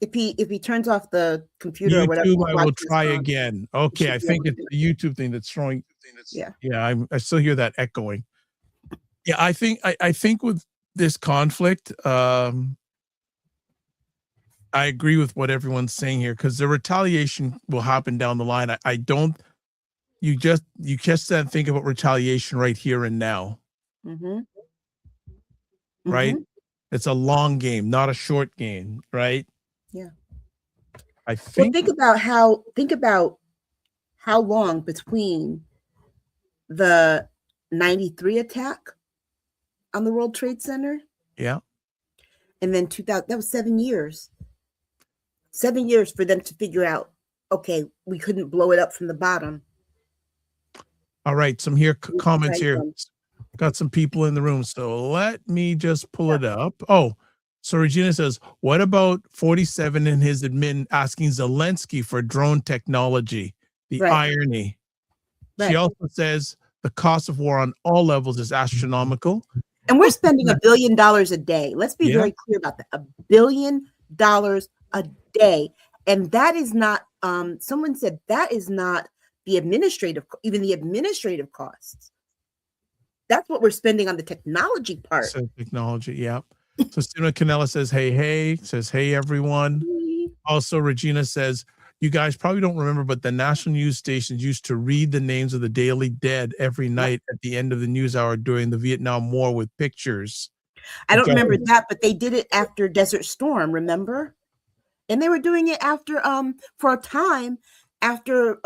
if he turns off the computer
YouTube,
or whatever,
I will try again. Okay, I think it's the YouTube thing that's throwing. Yeah, I still hear that echoing. Yeah, I think with this conflict, I agree with what everyone's saying here, because the retaliation will happen down the line. You just think about retaliation right here and now. Right? It's a long game, not a short game, right?
Yeah.
I think.
Well, think about how long between the 93 attack on the World Trade Center.
Yeah.
And then 2000, that was 7 years. 7 years for them to figure out, okay, we couldn't blow it up from the bottom.
All right, some comments here. Got some people in the room, so let me just pull it up. Oh, so Regina says, what about 47 and his admin asking Zelensky for drone technology? The irony. She also says the cost of war on all levels is astronomical.
And we're spending $1 billion a day. Let's be very clear about that. $1 billion a day. And that is not, someone said that is not even the administrative costs. That's what we're spending on the technology part.
So technology, yeah. So Stina Canella says, hey, says, hey, everyone. Also, Regina says, you guys probably don't remember, but the national news stations used to read the names of the daily dead every night at the end of the news hour during the Vietnam War with pictures.
I don't remember that, but they did it after Desert Storm, remember? And they were doing it after, for a time after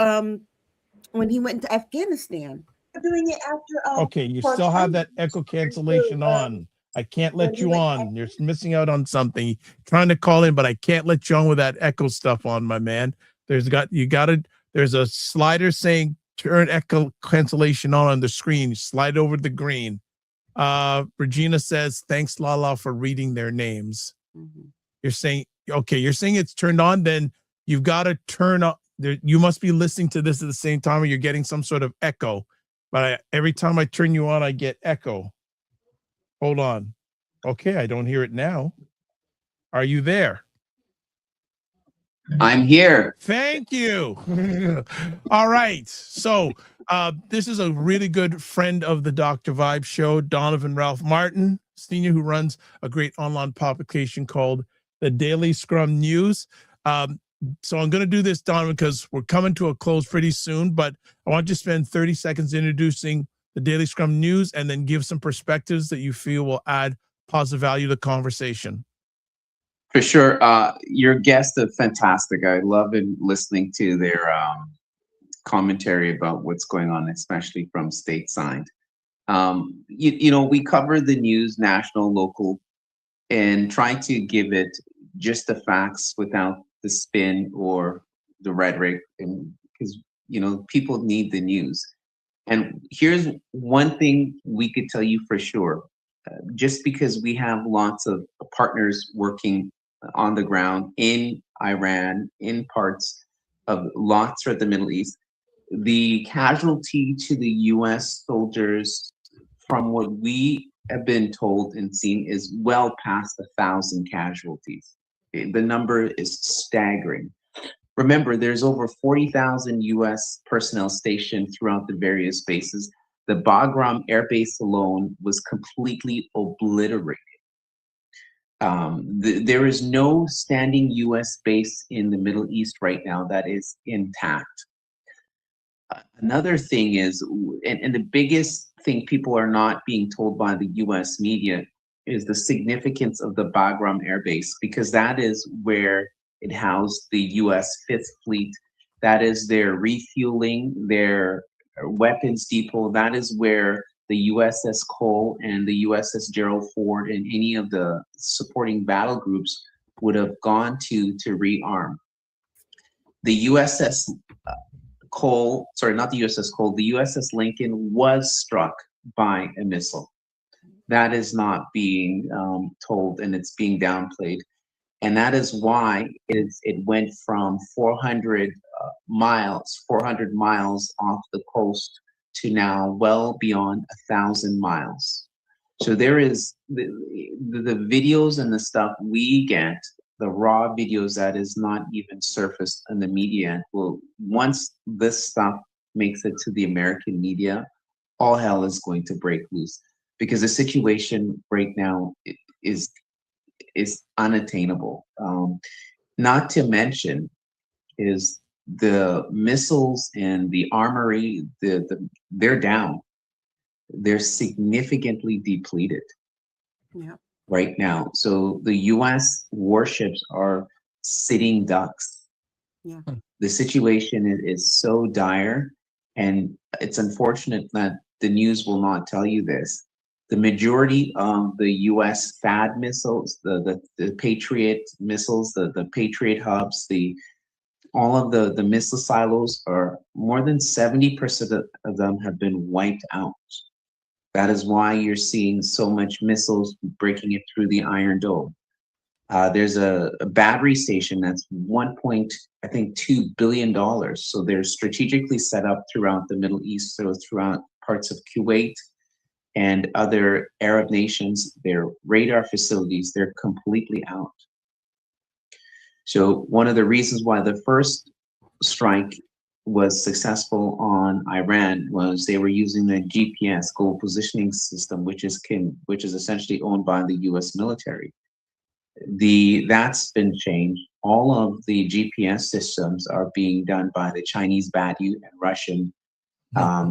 when he went into Afghanistan. Doing it after.
Okay, you still have that echo cancellation on. I can't let you on. You're missing out on something. Trying to call in, but I can't let you on with that echo stuff on, my man. There's a slider saying turn echo cancellation on the screen. Slide over to the green. Regina says, thanks, Lala, for reading their names. You're saying it's turned on, then you've got to turn up. You must be listening to this at the same time, or you're getting some sort of echo. But every time I turn you on, I get echo. Hold on. Okay, I don't hear it now. Are you there?
I'm here.
Thank you. All right. So this is a really good friend of the Dr. Vibe show, Donovan Ralph Martin, Senior, who runs a great online publication called The Daily Scrum News. So I'm going to do this, Donovan, because we're coming to a close pretty soon, but I want you to spend 30 seconds introducing the Daily Scrum News and then give some perspectives that you feel will add positive value to the conversation.
For sure. Your guests are fantastic. I love listening to their commentary about what's going on, especially from stateside. We cover the news, national, local, and try to give it just the facts without the spin or the rhetoric, and because people need the news. And here's one thing we could tell you for sure: just because we have lots of partners working on the ground in Iran, in parts of lots throughout the Middle East. The casualty to the US soldiers, from what we have been told and seen, is well past 1,000 casualties. The number is staggering. Remember, there's over 40,000 US personnel stationed throughout the various bases. The Bagram Air Base alone was completely obliterated. There is no standing US base in the Middle East right now that is intact. Another thing is, and the biggest thing people are not being told by the US media, is the significance of the Bagram Air Base, because that is where it housed the US Fifth Fleet. That is their refueling, their weapons depot. That is where the USS Cole and the USS Gerald Ford and any of the supporting battle groups would have gone to rearm. The USS Cole, sorry, not the USS Cole, the USS Lincoln was struck by a missile. That is not being told, and it's being downplayed. And that is why it went from 400 miles off the coast to now well beyond 1,000 miles. So there is the videos and the stuff we get, the raw videos that is not even surfaced in the media. Well, once this stuff makes it to the American media, all hell is going to break loose, because the situation right now is unattainable. Not to mention is the missiles and the armory, they're down. They're significantly depleted.
Yeah.
Right now. So the US warships are sitting ducks.
Yeah.
The situation is so dire, and it's unfortunate that the news will not tell you this. The majority of the US THAAD missiles, the Patriot missiles, the Patriot hubs, all of the missile silos, are more than 70% of them have been wiped out. That is why you're seeing so much missiles breaking it through the Iron Dome. There's a battery station that's $1.2 billion. So they're strategically set up throughout the Middle East, so throughout parts of Kuwait and other Arab nations. Their radar facilities, they're completely out. So one of the reasons why the first strike was successful on Iran was they were using the GPS, Global Positioning System, which is essentially owned by the US military. That's been changed. All of the GPS systems are being done by the Chinese Baidu and Russian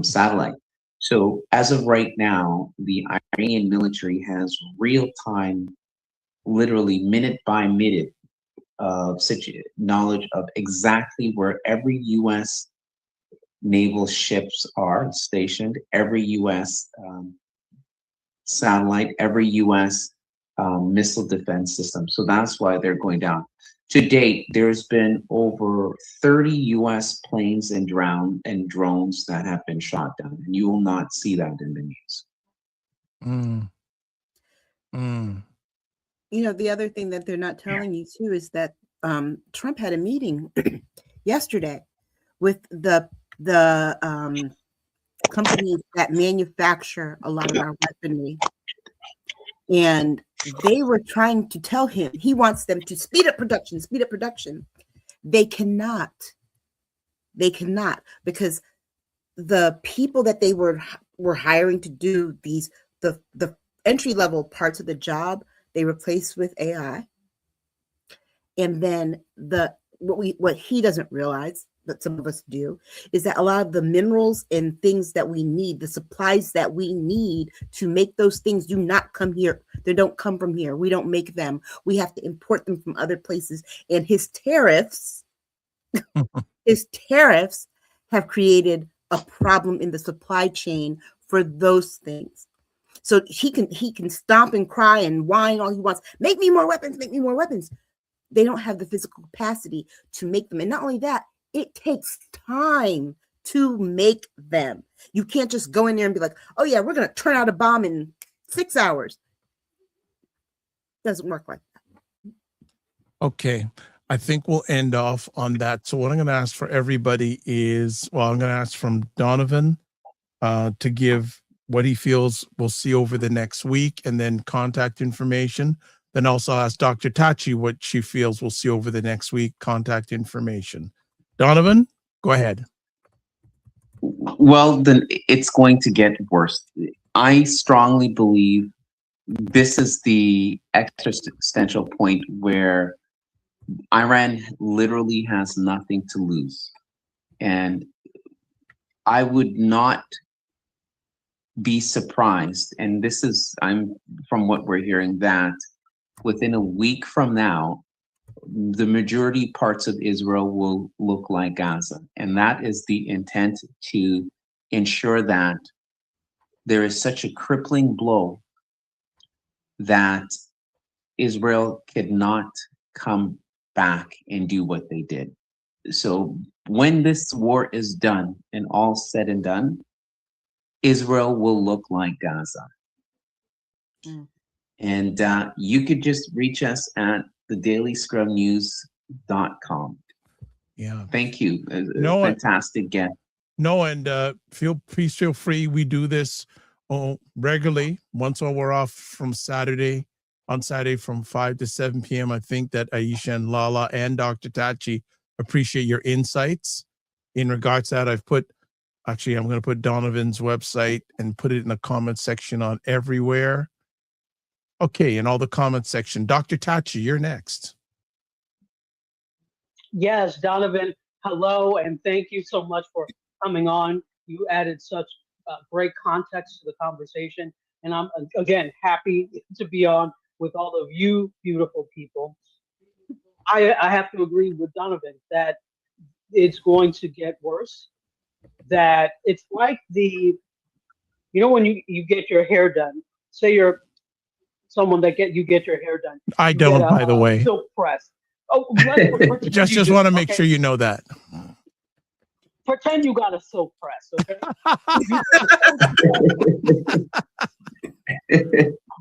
satellite. So as of right now, the Iranian military has real-time, literally minute by minute, knowledge of exactly where every U.S. naval ships are stationed, every U.S. satellite, every U.S. Missile defense system. So that's why they're going down. To date, there's been over 30 U.S. planes and drones that have been shot down, and you will not see that in the news.
You know, the other thing that they're not telling you too is that Trump had a meeting yesterday with the companies that manufacture a lot of our weaponry, and they were trying to tell him he wants them to speed up production. They cannot, because the people that they were hiring to do the entry level parts of the job, they replaced with AI. And then what he doesn't realize, that some of us do, is that a lot of the minerals and things that we need, the supplies that we need to make those things, do not come here. They don't come from here. We don't make them. We have to import them from other places. And his tariffs have created a problem in the supply chain for those things. So he can stomp and cry and whine all he wants. Make me more weapons. They don't have the physical capacity to make them. And not only that, it takes time to make them. You can't just go in there and be like, oh yeah, we're going to turn out a bomb in 6 hours. Doesn't work like that.
Okay. I think we'll end off on that. So what I'm going to ask for everybody is, I'm going to ask from Donovan to give what he feels we'll see over the next week, and then contact information. Then also ask Dr. Tachi what she feels we'll see over the next week, contact information. Donovan, go ahead.
Well, then it's going to get worse. I strongly believe this is the existential point where Iran literally has nothing to lose. And I would not be surprised, and I'm from what we're hearing, that within a week from now, the majority parts of Israel will look like Gaza. And that is the intent, to ensure that there is such a crippling blow that Israel cannot come back and do what they did. So when this war is done and all said and done, Israel will look like Gaza.
Mm.
And you could just reach us at thedailyscrumnews.com.
Yeah.
Thank you.
No,
Fantastic guest.
No, and please feel free. We do this regularly. Once while we're off on Saturday from 5 to 7 p.m. I think that Aisha and Lala and Dr. Tachi appreciate your insights. In regards to that, I'm going to put Donovan's website and put it in the comment section on everywhere. Okay, in all the comment section. Dr. Tachi, you're next.
Yes, Donovan, hello, and thank you so much for coming on. You added such great context to the conversation, and I'm, again, happy to be on with all of you beautiful people. I have to agree with Donovan that it's going to get worse, that it's like when you get your hair done, say you're someone that you get your hair done.
I don't, by the way.
Silk press. Oh,
just want to make sure you know that.
Pretend you got a silk press, okay?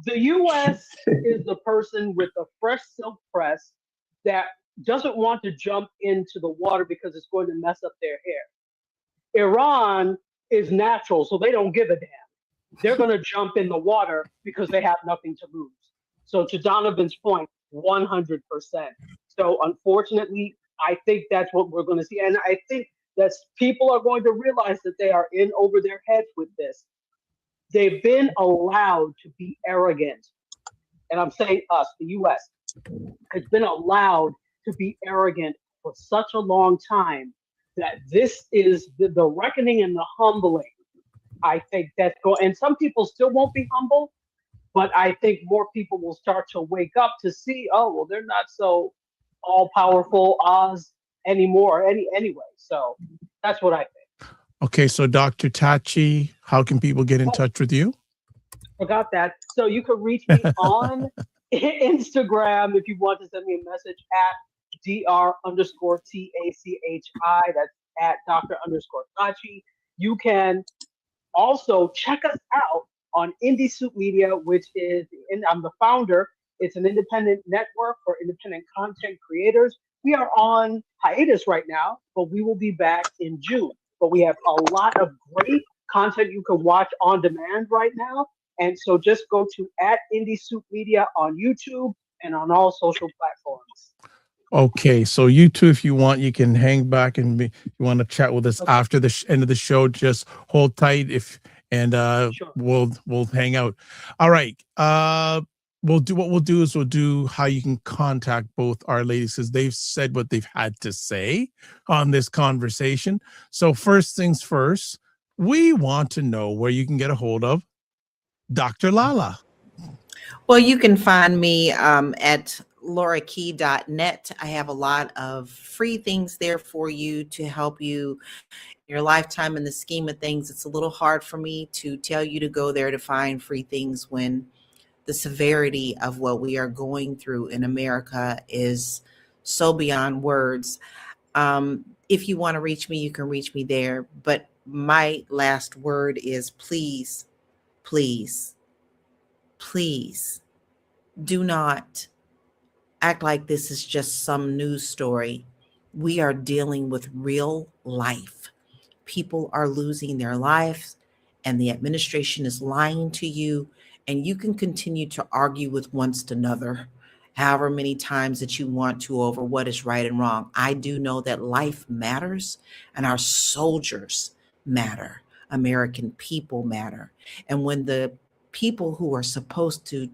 The U.S. is the person with the fresh silk press that doesn't want to jump into the water because it's going to mess up their hair. Iran is natural, so they don't give a damn. They're going to jump in the water because they have nothing to lose. So to Donovan's point, 100%. So unfortunately, I think that's what we're going to see. And I think that people are going to realize that they are in over their heads with this. They've been allowed to be arrogant. And I'm saying us, the U.S., has been allowed to be arrogant for such a long time that this is the reckoning and the humbling. I think that's going, and some people still won't be humble, but I think more people will start to wake up to see, oh, well, they're not so all powerful Oz anymore anyway. So that's what I think.
Okay, so Dr. Tachi, how can people get in touch with you?
Forgot that. So you can reach me on Instagram if you want to send me a message at Dr_TACHI. That's at Dr_Tachi. You can also check us out on Indie Soup Media, which is, and I'm the founder. It's an independent network for independent content creators. We are on hiatus right now, but we will be back in June. But we have a lot of great content you can watch on demand right now. And so just go to at Indie Soup Media on YouTube and on all social platforms.
Okay, so you too, if you want, you can hang back and you want to chat with us after the end of the show. Just hold tight sure. We'll hang out. All right. We'll do how you can contact both our ladies, because they've said what they've had to say on this conversation. So first things first, we want to know where you can get a hold of Dr. Lala.
Well, you can find me at laurakey.net. I have a lot of free things there for you to help you in your lifetime. In the scheme of things, it's a little hard for me to tell you to go there to find free things when the severity of what we are going through in America is so beyond words. If you want to reach me, you can reach me there. But my last word is please, please, please do not act like this is just some news story. We are dealing with real life. People are losing their lives, and the administration is lying to you, and you can continue to argue with one another however many times that you want to over what is right and wrong. I do know that life matters and our soldiers matter. American people matter. And when the people who are supposed to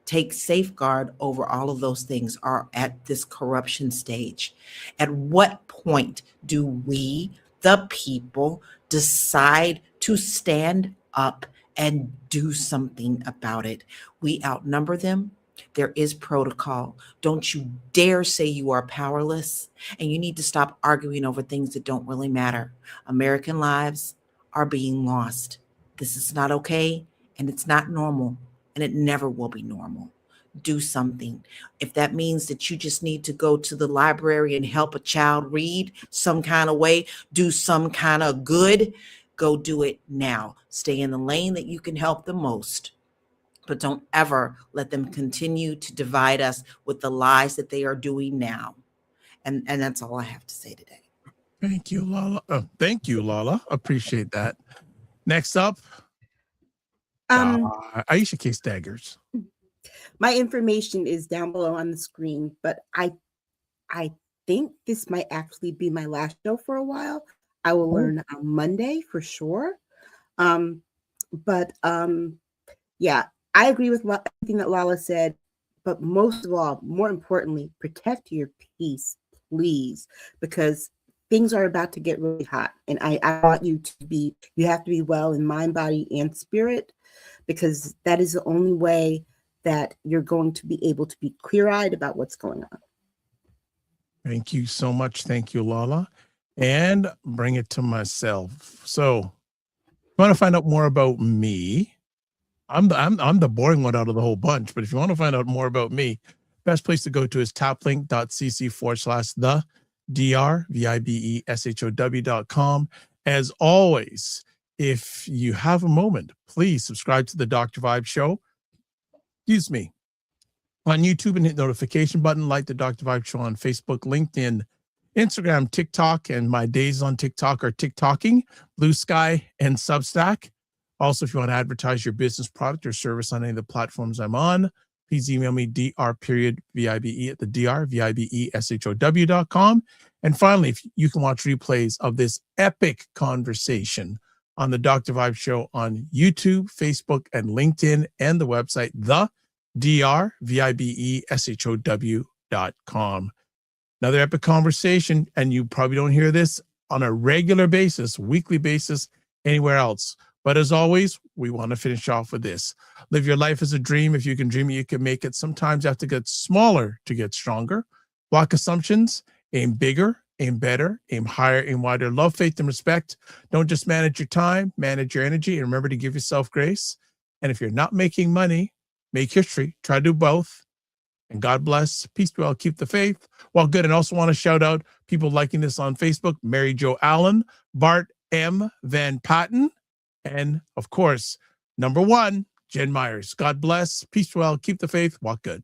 take safeguard over all of those things are at this corruption stage, at what point do we, the people, decide to stand up and do something about it? We outnumber them. There is protocol. Don't you dare say you are powerless, and you need to stop arguing over things that don't really matter. American lives are being lost. This is not okay, and it's not normal, and it never will be normal. Do something. If that means that you just need to go to the library and help a child read some kind of way, do some kind of good, go do it now. Stay in the lane that you can help the most, but don't ever let them continue to divide us with the lies that they are doing now. And that's all I have to say today.
Thank you, Lala. Thank you, Lala. Appreciate that. Next up, Aisha Case Daggers.
My information is down below on the screen, but I think this might actually be my last show for a while. I will learn on Monday for sure. Yeah, I agree with everything that Lala said, but most of all, more importantly, protect your peace, please, because things are about to get really hot. And I want you have to be well in mind, body, and spirit, because that is the only way that you're going to be able to be clear-eyed about what's going on.
Thank you so much. Thank you, Lala. And bring it to myself. So, if you want to find out more about me, I'm the boring one out of the whole bunch, but if you want to find out more about me, best place to go to is taplink.cc/the drvibeshow.com. As always, if you have a moment, please subscribe to the Dr. Vibe Show. Excuse me. On YouTube, and hit the notification button, like the Dr. Vibe Show on Facebook, LinkedIn, Instagram, TikTok, and my days on TikTok are TikToking, Blue Sky, and Substack. Also, if you want to advertise your business product or service on any of the platforms I'm on, please email me dr.vibe@thedrvibeshow.com. And finally, if you can watch replays of this epic conversation on the Dr. Vibe Show on YouTube, Facebook, and LinkedIn, and the website, thedrvibeshow.com. Another epic conversation, and you probably don't hear this on a regular basis, weekly basis, anywhere else. But as always, we want to finish off with this. Live your life as a dream. If you can dream it, you can make it. Sometimes you have to get smaller to get stronger. Block assumptions, aim bigger, aim better, aim higher, aim wider. Love, faith, and respect. Don't just manage your time, manage your energy, and remember to give yourself grace. And if you're not making money, make history. Try to do both. And God bless. Peace be well. Keep the faith. Well, good. And also want to shout out people liking this on Facebook: Mary Jo Allen, Bart M. Van Patten, and of course, number one, Jen Myers. God bless. Peace be well. Keep the faith. Walk good.